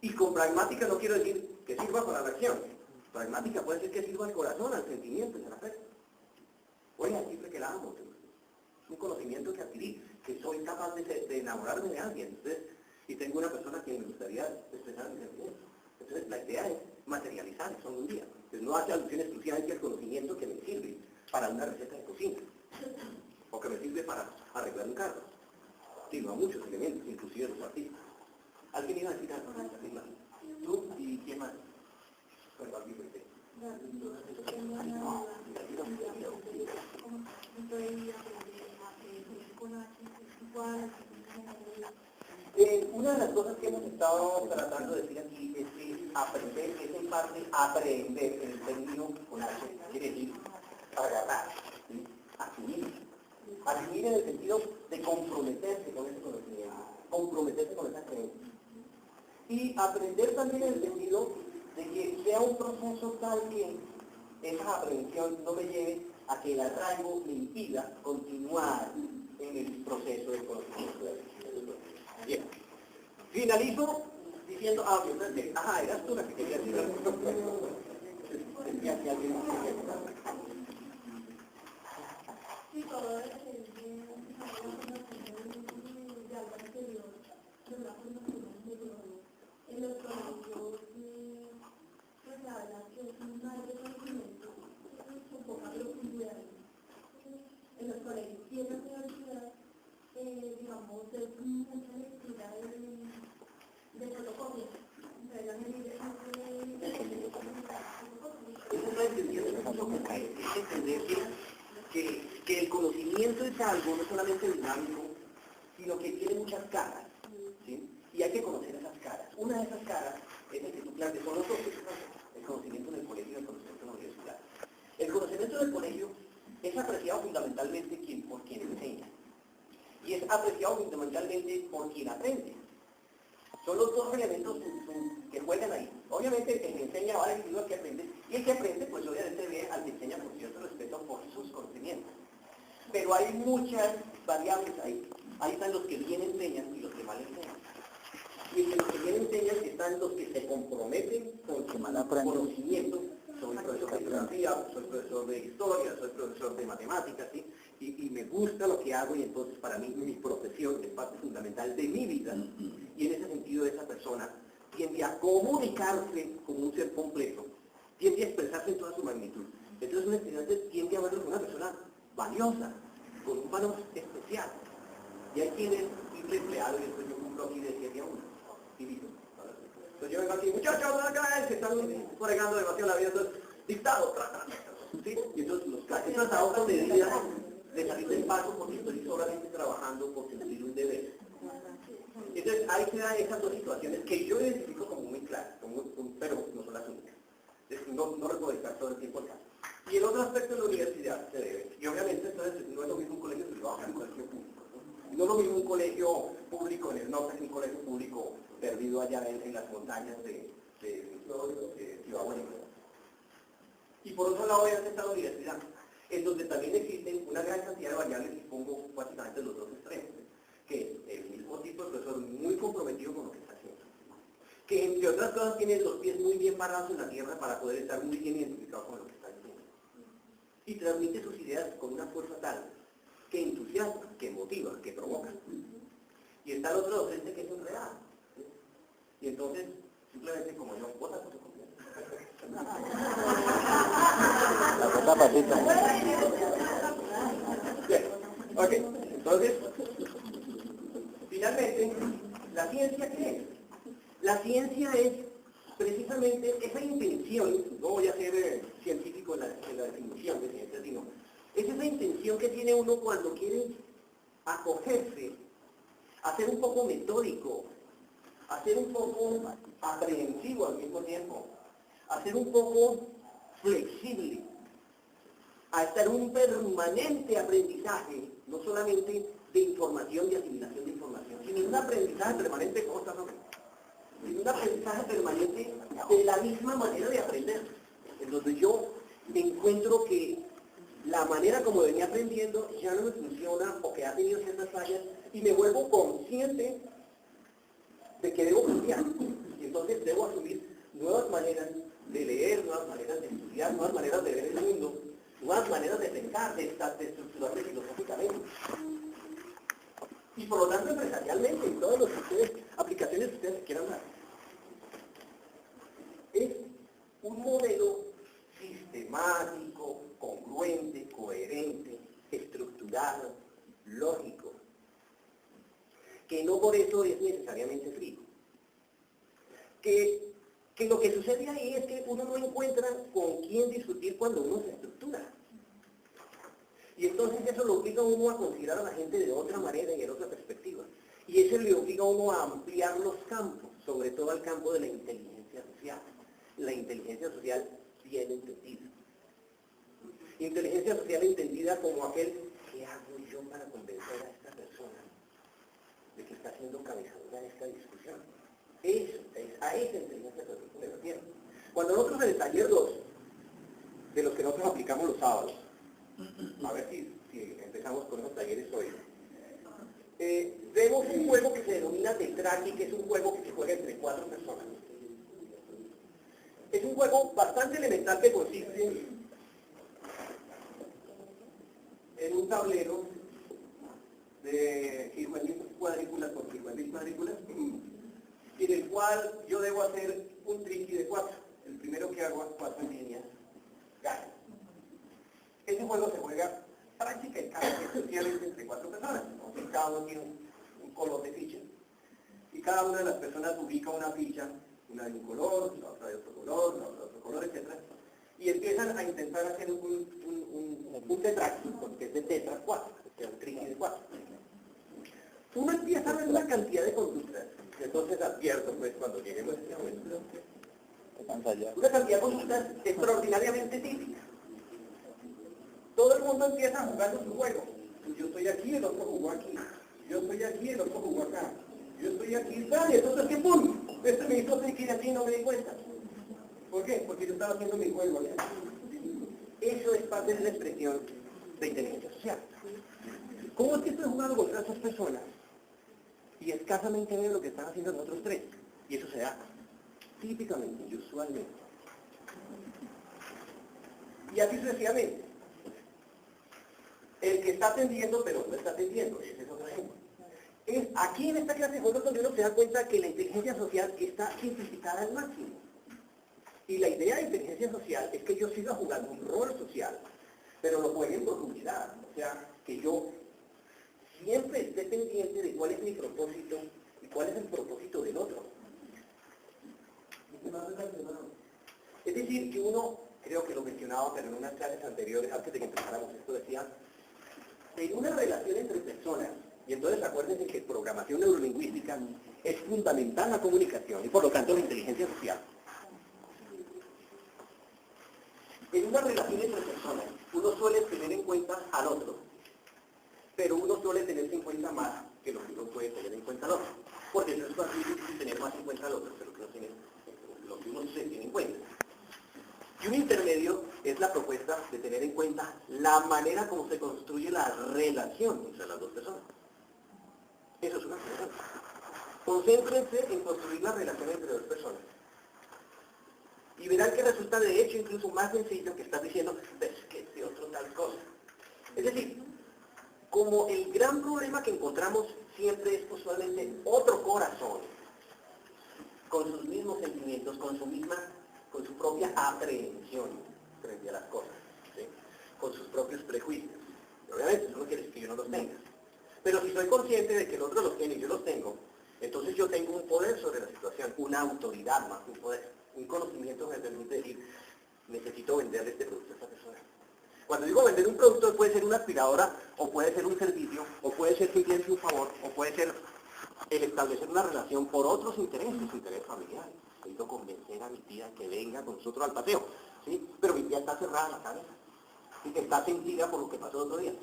Y con pragmática no quiero decir que sirva para la acción. Pragmática puede ser que sirva al corazón, al sentimiento, al afecto. Oiga, siempre que la amo. Es un conocimiento que adquirí, que soy capaz de enamorarme de alguien. Entonces, y tengo una persona que me gustaría expresar mis sentimientos. Entonces, la idea es materializar eso en un día. Entonces, no hace alusión exclusivamente al conocimiento que me sirve para una receta de cocina, o que me sirve para arreglar un carro, sino a muchos elementos, inclusive los artistas. ¿Alguien iba a decir algo? ¿Tú y quién más? Bueno, alguien fue de las cosas que hemos estado tratando de decir aquí es que aprender es en parte aprender, en el término con H, quiere decir agarrar, ¿sí? Asumir en el sentido de comprometerse con ese conocimiento, comprometerse con esa creencia. Y aprender también en el sentido de que sea un proceso tal que esa aprehensión no me lleve a que el arraigo me impida continuar en el proceso de conocimiento. Bien. Finalizo diciendo, eras tú la que quería decir algo. Sentía que alguien Sí, todo es de algo anterior, de una formación anterior, en los colegios, pues la verdad que es un mal de conocimiento, con poca profundidad. En los colegios y en la universidad, digamos, es mucha lectura de fotocopias. Entonces, la medida es entender que el conocimiento es algo no solamente dinámico, sino que tiene muchas caras, ¿sí? Y hay que conocer esas caras. Una de esas caras es el que tú planteas, son los dos, el conocimiento en el colegio y el conocimiento en la universidad. El conocimiento del colegio es apreciado fundamentalmente por quien enseña, y es apreciado fundamentalmente por quien aprende. Son los dos elementos que juegan ahí. Obviamente el que enseña va dirigido al que aprende, y el que aprende pues obviamente ve al que enseña con cierto respeto por sus conocimientos. Pero hay muchas variables ahí. Ahí están los que bien enseñan y los que mal enseñan. Y entre los que bien enseñan están los que se comprometen con su conocimiento. Soy profesor de geografía, soy profesor de historia, soy profesor de matemáticas, ¿sí? Y me gusta lo que hago, y entonces para mí mi profesión es parte fundamental de mi vida, y en ese sentido esa persona tiende a comunicarse como un ser completo, tiende a expresarse en toda su magnitud. Entonces un estudiante tiende a verlo como una persona valiosa, con un valor especial. Y hay quienes simple empleado, y después yo cumplo aquí de 7 a 1. Y listo. Entonces yo vengo aquí, muchachos, acá se están fregando demasiado la vida, entonces, dictado, ¿sí? Y entonces los he tratado con medidas de salir del paso porque estoy solamente trabajando por cumplir un deber. Entonces ahí se dan esas dos situaciones que yo identifico como muy claras, pero no son las únicas. No repuedo estar todo el tiempo acá. Y el otro aspecto de la universidad se debe. Y obviamente entonces no es lo mismo un colegio privado que un colegio público. No es lo mismo un colegio público en el norte que un colegio público perdido allá en las montañas de Ciudad Bolívar. Y por otro lado está la universidad, en donde también existen una gran cantidad de variables, y pongo básicamente los dos extremos, que es el mismo tipo de profesor muy comprometido con lo que está haciendo, que entre otras cosas tiene los pies muy bien parados en la tierra para poder estar muy bien identificado con lo que está haciendo, y transmite sus ideas con una fuerza tal que entusiasma, que motiva, que provoca. Y está el otro docente que es un real, ¿sí? Y entonces simplemente como yo, vota por tu confianza. La otra patita. Bien, ok, entonces, finalmente, ¿la ciencia qué es? La ciencia es precisamente esa intención, no voy a ser científico en la definición de ciencia, sino es esa intención que tiene uno cuando quiere acogerse, a ser un poco metódico, a ser un poco aprehensivo al mismo tiempo, a ser un poco flexible, a estar un permanente aprendizaje, no solamente de información, de asimilación de información, sino un aprendizaje permanente de cosas, sino un aprendizaje permanente de la misma manera de aprender, en donde yo encuentro que la manera como venía aprendiendo ya no me funciona o que ha tenido ciertas fallas y me vuelvo consciente de que debo cambiar. Y entonces debo asumir nuevas maneras de leer, nuevas maneras de estudiar, nuevas maneras de ver el mundo, nuevas maneras de pensar, de estructurarme filosóficamente. Y por lo tanto empresarialmente, en todas las aplicaciones que ustedes quieran dar. Es un modelo sistemático, congruente, coherente, estructurado, lógico, que no por eso es necesariamente frío. Que lo que sucede ahí es que uno no encuentra con quién discutir cuando uno se estructura. Y entonces eso lo obliga a uno a considerar a la gente de otra manera y en otra perspectiva. Y eso le obliga a uno a ampliar los campos, sobre todo al campo de la inteligencia social. La inteligencia social bien entendida. Inteligencia social entendida como aquel, ¿qué hago yo para convencer a esta persona de que está siendo cabezadora de esta discusión? Eso, a esa inteligencia social me refiero. Cuando nosotros en el taller 2, de los que nosotros aplicamos los sábados, a ver si empezamos con esos talleres hoy, vemos un juego que se denomina Tetraki, que es un juego que se juega entre 4 personas. Es un juego bastante elemental que consiste en un tablero de cuadrículas por cuadrículas, en el cual yo debo hacer un triqui de 4. El primero que hago 4 líneas gana. Ese juego se juega prácticamente entre 4 personas, ¿no? Cada uno tiene un color de ficha. Y cada una de las personas ubica una ficha, una de un color, la otra de otro color, la otra de otro color, etc. Y empiezan a intentar hacer un tetraki, porque es de tetra 4, que es un triqui de 4. Uno empieza a ver una cantidad de conductas, entonces advierto pues cuando lleguemos a este momento, una cantidad de conductas extraordinariamente típicas. Todo el mundo empieza jugando su juego. Yo estoy aquí, el otro jugó aquí. Yo estoy aquí, el otro jugó acá. Yo estoy aquí, y entonces ¿qué pum? Este me hizo triqui de aquí y no me di cuenta. ¿Por qué? Porque yo estaba haciendo mi juego. Eso es parte de la expresión de inteligencia social. ¿Cómo es que estoy jugando contra esas personas y escasamente veo lo que están haciendo los otros 3? Y eso se da típicamente y usualmente. Y así sucesivamente. El que está atendiendo, pero no está atendiendo, ese es otro ejemplo. Es aquí en esta clase de juegos donde uno se da cuenta que la inteligencia social está simplificada al máximo. Y la idea de inteligencia social es que yo siga jugando un rol social, pero lo juegue en profundidad. O sea, que yo siempre esté pendiente de cuál es mi propósito y cuál es el propósito del otro. Es decir, que uno, creo que lo mencionaba, pero en unas clases anteriores, antes de que empezáramos esto, decía, en una relación entre personas, y entonces acuérdense que programación neurolingüística es fundamental la comunicación y por lo tanto la inteligencia social. En una relación entre personas, uno suele tener en cuenta al otro, pero uno suele tenerse en cuenta más que lo que uno puede tener en cuenta al otro. Porque eso es más difícil tener más en cuenta al otro que lo que uno se tiene en cuenta. Y un intermedio es la propuesta de tener en cuenta la manera como se construye la relación entre las dos personas. Eso es una pregunta. Concéntrense en construir la relación entre dos personas. Y verán que resulta de hecho incluso más sencillo que estar diciendo, es que este otro tal cosa. Es decir, como el gran problema que encontramos siempre es usualmente otro corazón, con sus mismos sentimientos, con su propia aprehensión frente a las cosas, ¿sí? Con sus propios prejuicios. Y obviamente eso no quiere decir que yo no los tenga. Pero si soy consciente de que el otro los tiene y yo los tengo, entonces yo tengo un poder sobre la situación, una autoridad más que un poder, un conocimiento que me permite decir, necesito venderle este producto a esta persona. Cuando digo vender un producto puede ser una aspiradora, o puede ser un servicio, o puede ser simplemente un favor, o puede ser el establecer una relación por otros intereses, interés familiar. Necesito convencer a mi tía que venga con nosotros al paseo, ¿sí? Pero mi tía está cerrada en la cabeza, ¿sí? Está sentida por lo que pasó el otro día.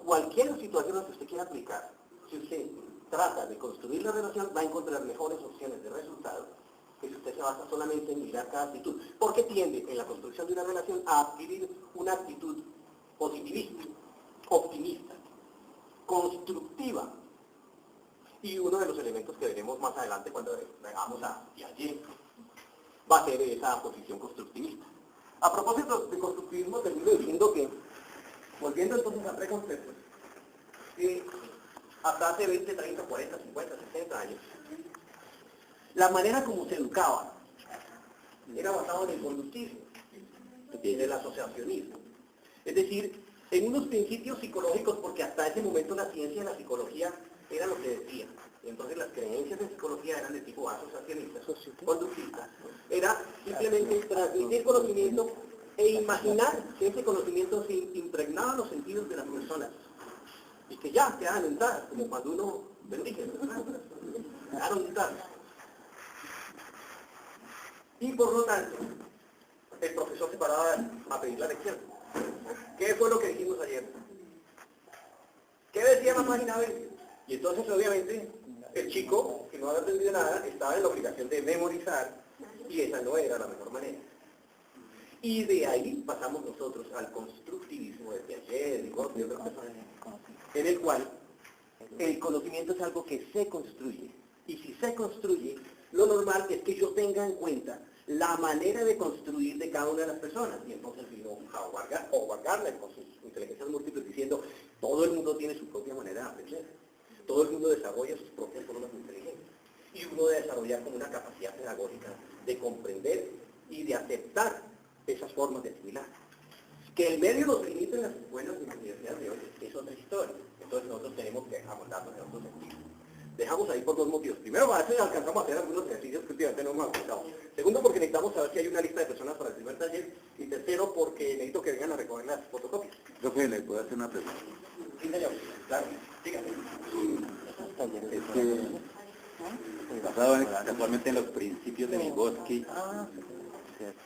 Cualquier situación que usted quiera aplicar, si usted trata de construir la relación, va a encontrar mejores opciones de resultado que si usted se basa solamente en mirar cada actitud. Porque tiende en la construcción de una relación a adquirir una actitud positivista, optimista, constructiva. Y uno de los elementos que veremos más adelante cuando veamos a Piaget va a ser esa posición constructivista. A propósito de constructivismo, termino diciendo que, volviendo entonces a preconceptos, que hasta hace 20, 30, 40, 50, 60 años, la manera como se educaba era basada en el conductismo, en el asociacionismo. Es decir, en unos principios psicológicos, porque hasta ese momento la ciencia y la psicología era lo que decía. Entonces las creencias de psicología eran de tipo asociacionista, conductista. Era simplemente transmitir conocimiento e imaginar que ese conocimiento se impregnaba en los sentidos de las personas. Y que ya quedaban entradas, como cuando uno Bendición. Dejaron de estar. Y por lo tanto, el profesor se paraba a pedir la lección. ¿Qué fue lo que dijimos ayer? ¿Qué decía la página 20? Y entonces, obviamente, el chico, que no había aprendido nada, estaba en la obligación de memorizar, y esa no era la mejor manera. Y de ahí pasamos nosotros al constructivismo de Piaget, de otras personas, en el cual el conocimiento es algo que se construye. Y si se construye, lo normal es que yo tenga en cuenta la manera de construir de cada una de las personas. Y entonces vino Howard Gardner con sus inteligencias múltiples diciendo, todo el mundo tiene su propia manera de aprender. Todo el mundo desarrolla sus propias formas de inteligencia. Y uno debe desarrollar como una capacidad pedagógica de comprender y de aceptar esas formas de asimilar. Que el medio los limite en las escuelas y en las universidades de hoy es otra historia. Entonces nosotros tenemos que abordarnos en otros sentidos. Dejamos ahí por dos motivos. Primero, para ver si alcanzamos a hacer algunos ejercicios que últimamente no hemos alcanzado. Segundo, porque necesitamos saber si hay una lista de personas para el primer taller. Y tercero, porque necesito que vengan a recoger las fotocopias. Profe, ¿le puedo hacer una pregunta? Sí, señor. Claro. Dígame. Basado actualmente en los principios de Vygotsky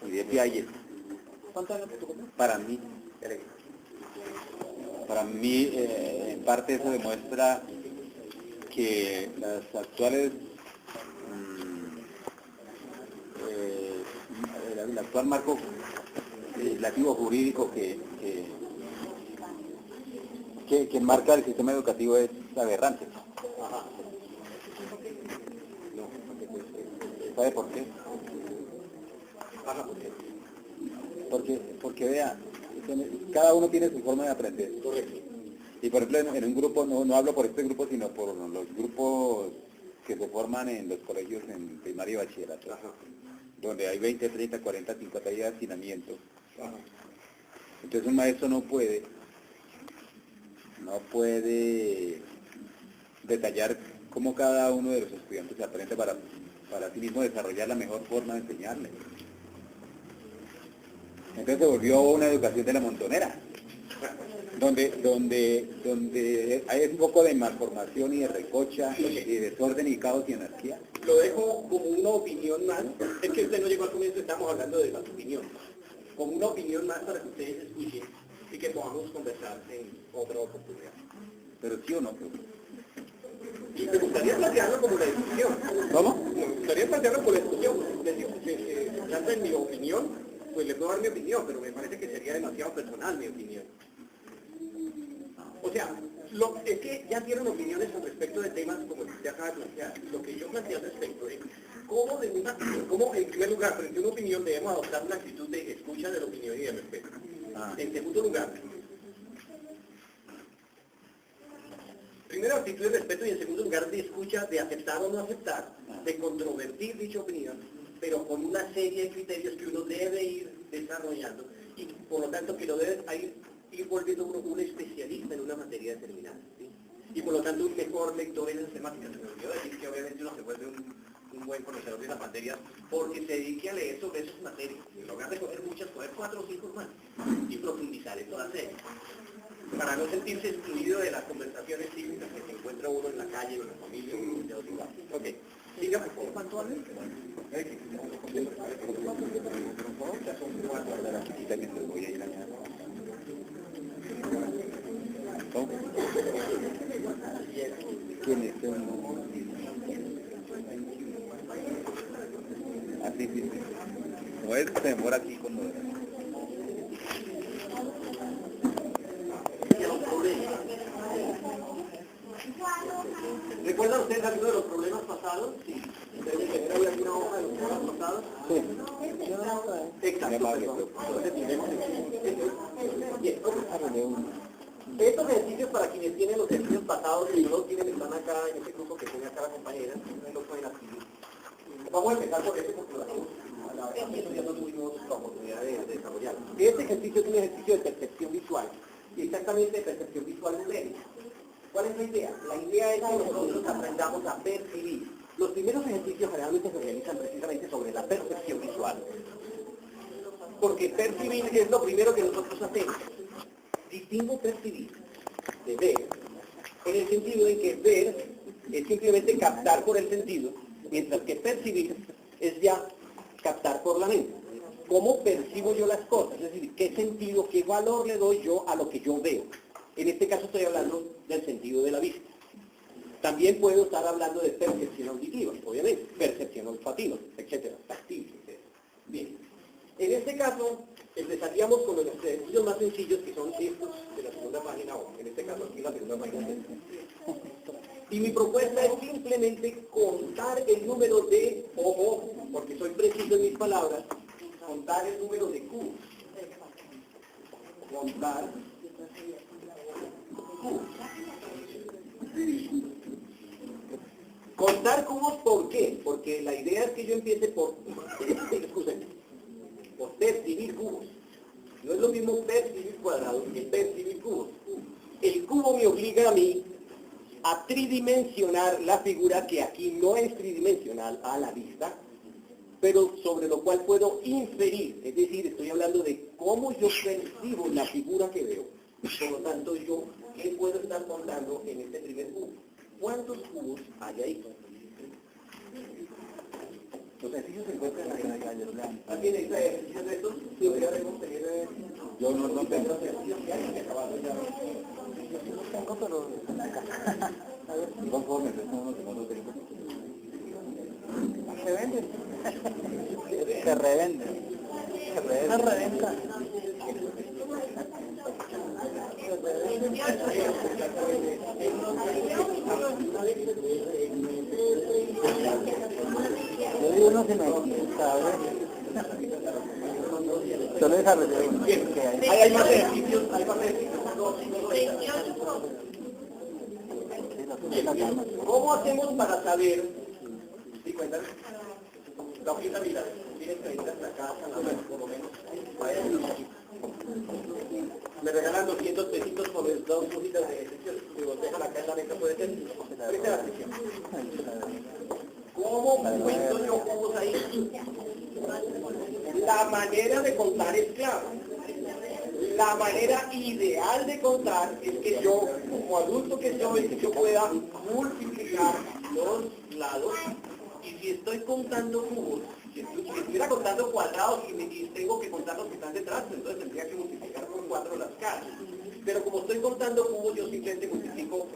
y de Piaget, para mí, en parte eso demuestra que las actuales, el actual marco legislativo jurídico que marca el sistema educativo es aberrante. ¿Sabe por qué? Porque vea, cada uno tiene su forma de aprender. Y por ejemplo, en un grupo, no hablo por este grupo, sino por los grupos que se forman en los colegios en primaria y bachillerato, donde hay 20, 30, 40, 50 días de hacinamiento. Entonces un maestro no puede detallar cómo cada uno de los estudiantes aprende para sí mismo desarrollar la mejor forma de enseñarle. Entonces se volvió una educación de la montonera, donde hay un poco de malformación y de recocha, y de desorden y caos y anarquía. Lo dejo como una opinión más, es que usted no llegó al comienzo, estamos hablando de las opiniones, como una opinión más para que ustedes escuchen y que podamos conversar en otra oportunidad. Pero sí o no, Y me gustaría plantearlo como la discusión. ¿Cómo? Me gustaría plantearlo como la discusión. Decir, ya en mi opinión, pues le puedo dar mi opinión, pero me parece que sería demasiado personal mi opinión. O sea, es que ya dieron opiniones con respecto de temas como el que usted acaba de plantear. Lo que yo planteo al respecto es cómo en primer lugar, frente a una opinión, debemos adoptar una actitud de escucha de la opinión y de respeto. En segundo lugar, primero actitud de respeto y en segundo lugar de escucha, de aceptar o no aceptar, de controvertir dicha opinión, pero con una serie de criterios que uno debe ir desarrollando y por lo tanto que lo debe ir volviendo uno un especialista en una materia determinada, ¿sí? Y por lo tanto un mejor lector en las temáticas. Se me olvidó decir que obviamente uno se vuelve un buen conocedor de las materias porque se dedique a leer sobre esas materias, en lugar de coger muchas, coger 4 o 5 más y profundizar en todas ellas, para no sentirse excluido de las conversaciones cívicas que se encuentra uno en la calle, en la familia, o en otros lugares. Ok, siga por favor. ¿Cuánto vale? ¿Quién es? Así, sí. No es que se demora aquí con lo de... ¿Recuerdan ustedes alguno de los problemas pasados? Sí. ¿Deben tener ahí alguna hoja de los problemas pasados? Sí. Exacto. Bien, estos ejercicios para quienes tienen los ejercicios pasados y no los tienen, están acá en este grupo que tiene acá la compañera, no lo pueden adquirir. Vamos a empezar por este porque no tuvimos la oportunidad de desarrollarlo. Este ejercicio es un ejercicio de percepción visual, y exactamente de percepción visual numérica. ¿Cuál es la idea? La idea es que nosotros aprendamos a percibir. Los primeros ejercicios generalmente se realizan precisamente sobre la percepción visual. Porque percibir es lo primero que nosotros hacemos. Distingo percibir de ver, en el sentido de que ver es simplemente captar por el sentido, mientras que percibir es ya captar por la mente. ¿Cómo percibo yo las cosas? Es decir, ¿qué sentido, qué valor le doy yo a lo que yo veo? En este caso estoy hablando del sentido de la vista. También puedo estar hablando de percepción auditiva, obviamente, percepción olfativa, etcétera, táctil, etcétera. Bien. En este caso, empezaríamos con los ejercicios más sencillos, que son estos de la segunda página, o en este caso aquí la segunda página. Y mi propuesta es simplemente contar el número de, ojo, porque soy preciso en mis palabras, contar el número de cubos. Contar cubos. Contar cubos, ¿por qué? Porque la idea es que yo empiece por, por percibir cubos. No es lo mismo percibir cuadrados que percibir cubos. El cubo me obliga a mí a tridimensionar la figura, que aquí no es tridimensional a la vista, pero sobre lo cual puedo inferir, es decir, estoy hablando de cómo yo percibo la figura que veo. Por lo tanto, yo, ¿qué puedo estar contando en este primer cubo? ¿Cuántos cubos hay ahí? Los ejercicios se encuentran en la calle. ¿Alguien necesita ejercicios de estos? Sí, deberíamos tener... Yo no tengo. ejercicios que hay que acabar ya. Yo los tengo, pero en la casa. A ver, y conforme, son unos que no los tengo. Se venden. Se revenden. Se revenden. Yo no se me sabe. Solo desarrollé uno. Hay más ejercicios, hay más ejercicios. ¿Cómo hacemos para saber? ¿Sí cuentan? La hojita, mira, tienes 30 hasta acá, hasta la mano, por lo menos. Me regalan 200 pesitos por las dos hojitas de ejercicios. Si vos dejan acá en la mesa, puede ser. Presta atención. ¿Cómo cuento yo cubos ahí? La manera de contar es clave. La manera ideal de contar es que yo, como adulto que soy, yo pueda multiplicar los lados. Y si estoy contando cubos, si estuviera contando cuadrados y tengo que contar los que están detrás, entonces tendría que multiplicar por 4 las caras. Pero como estoy contando cubos, yo simplemente multiplico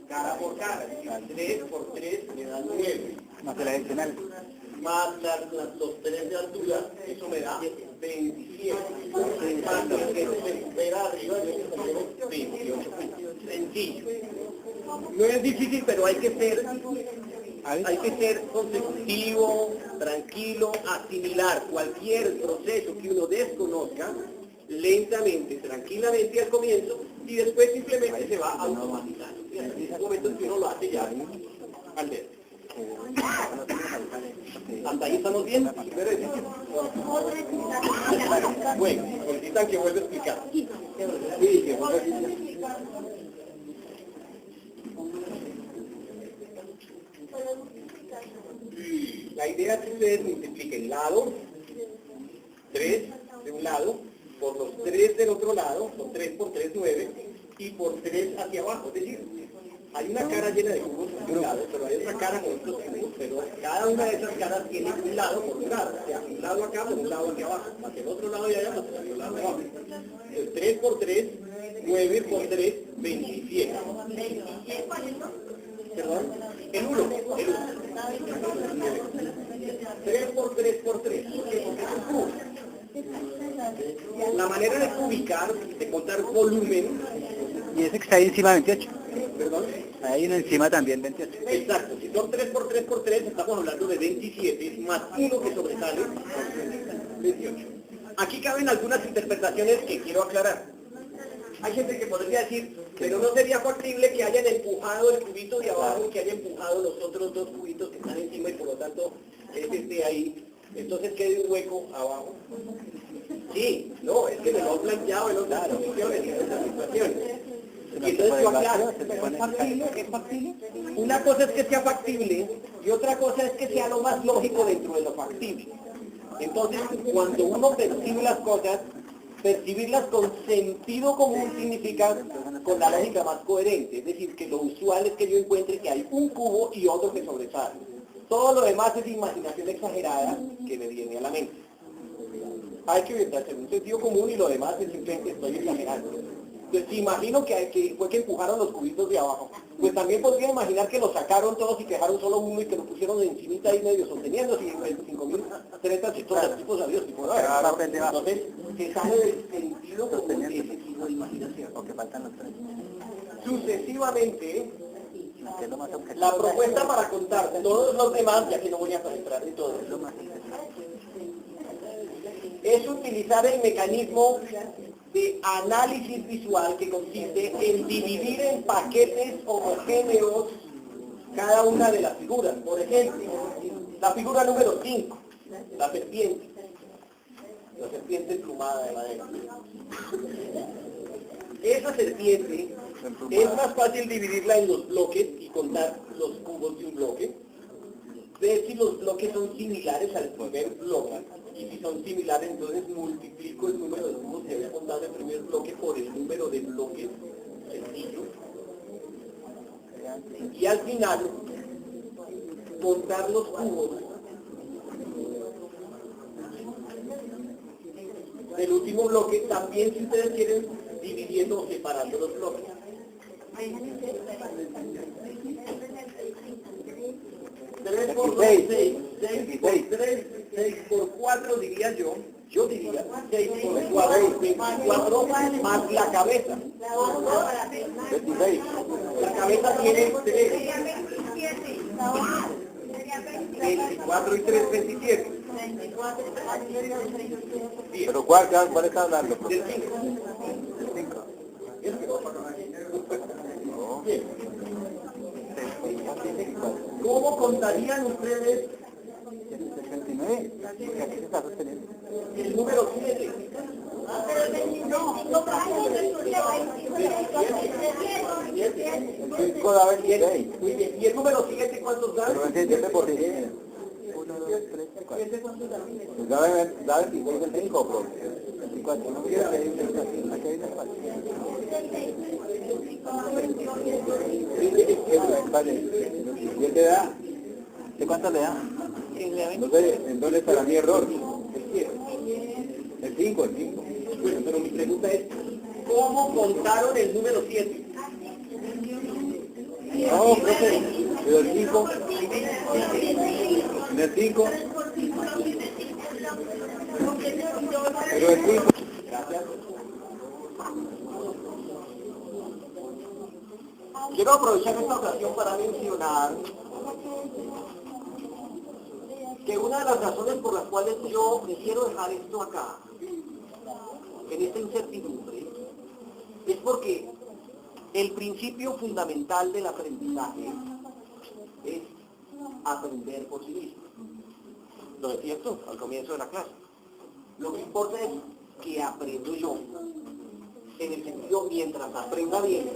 cara por cara. 3 por 3 me da 9. Más el adicional. Más los 3 de altura, eso me da 27. Más los que se recupera arriba, yo tengo 28. Sencillo. No es difícil, pero hay que ser consecutivo, tranquilo, asimilar cualquier proceso que uno desconozca lentamente, tranquilamente al comienzo, y después simplemente se va automatizando. En ese momento en que uno lo hace ya al dedo. ¿Hasta ahí estamos bien? Primero ejercicio. Bueno, necesitan que vuelva a explicar. Sí, que vuelva a explicar. La idea es que ustedes multipliquen lado, 3 de un lado, por los 3 del otro lado, son 3 por 3, 9, y por 3 hacia abajo. Es decir, hay una cara llena de cubos de un lado, pero hay otra cara con estos cubos, pero cada una de esas caras tiene un lado por un lado. O sea, un lado acá por un lado hacia abajo, más el otro lado de allá, más el otro lado de abajo. Entonces, 3 por 3, 9 por 3, 27. Perdón, el 1. 3 por 3 por 3. Porque es un cubo. La manera de cubicar, de contar volumen. Y ese que está ahí encima 28. Perdón. Hay uno encima también 28. Exacto, si son 3 por 3 por 3, estamos hablando de 27, más uno que sobresale, 28. Aquí caben algunas interpretaciones que quiero aclarar. Hay gente que podría decir, pero no sería factible que hayan empujado el cubito de abajo y que hayan empujado los otros 2 cubitos que están encima y por lo tanto ese esté ahí. Entonces quede un hueco abajo. Sí, no, es que me lo han planteado en otras posiciones, en otras situaciones. Y entonces yo aclaro, ¿es factible? Una cosa es que sea factible y otra cosa es que sea lo más lógico dentro de lo factible. Entonces, cuando uno percibe las cosas, Percibirlas con sentido común significa con la lógica más coherente, es decir, que lo usual es que yo encuentre que hay un cubo y otro que sobresale. Todo lo demás es imaginación exagerada que me viene a la mente. Hay que orientarse en un sentido común y lo demás es simplemente estoy exagerando. Entonces, si imagino que fue que empujaron los cubitos de abajo, pues también podría imaginar que los sacaron todos y que dejaron solo uno y que lo pusieron encimita ahí medio sosteniendo, y 5.030 chistosos tipos a Dios, tipo, entonces, se sale del sentido común de ese tipo de imaginación. O que faltan los tres. Sucesivamente, Que es lo más objetivo. la propuesta para contar todos los demás, ya que no voy a entrar en todo Es lo eso, más es utilizar el mecanismo de análisis visual que consiste en dividir en paquetes homogéneos cada una de las figuras. Por ejemplo, la figura número 5, la serpiente emplumada de madera. Esa serpiente es más fácil dividirla en los bloques y contar los cubos de un bloque, ver si los bloques son similares al primer bloque, y si son similares entonces multiplico el número de cubos que había contado en el primer bloque por el número de bloques sencillo, y al final contar los cubos del último bloque, también si ustedes quieren dividiendo o separando los bloques. 3 por 6, 6 por 3, 6 por 4 diría yo diría 6 por 4, 24 más la cabeza. 26. La cabeza tiene 3. 24 y 3, 27. Pero ¿cuál está hablando, Del profesor? 5. Del 5. ¿Cómo contarían ustedes El 29, porque aquí se está sosteniendo. el número 7? El 5 da 26. Muy bien. ¿Y el número 7 cuántos da? Pero es 7 por 10. 1, 2, 3, 4. Pues da 26 el 5, profe. 24, no quiero que dice aquí hay una parte. ¿Y él te da? ¿De cuánto le da? Entonces para mí error. El 5. Bueno, pero mi pregunta es, ¿cómo contaron el número 7? No, profe, pero el 5. En el 5. Pero el 5. Gracias. Quiero aprovechar esta ocasión para mencionar que una de las razones por las cuales yo quiero dejar esto acá, en esta incertidumbre, es porque el principio fundamental del aprendizaje es aprender por sí mismo. Lo decía tú al comienzo de la clase. Lo que importa es que aprendo yo, en el sentido mientras aprenda bien,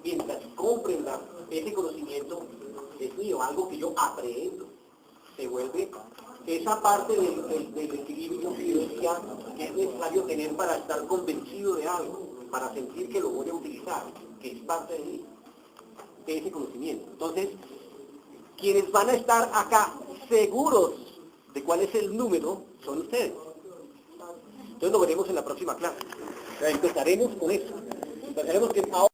mientras comprenda ese conocimiento es mío, algo que yo aprendo, se vuelve esa parte del equilibrio que yo decía que es necesario tener para estar convencido de algo, para sentir que lo voy a utilizar, que es parte de mí, de ese conocimiento. Entonces, quienes van a estar acá seguros de cuál es el número son ustedes. Entonces lo veremos en la próxima clase. Empezaremos con eso. Empezaremos que ahora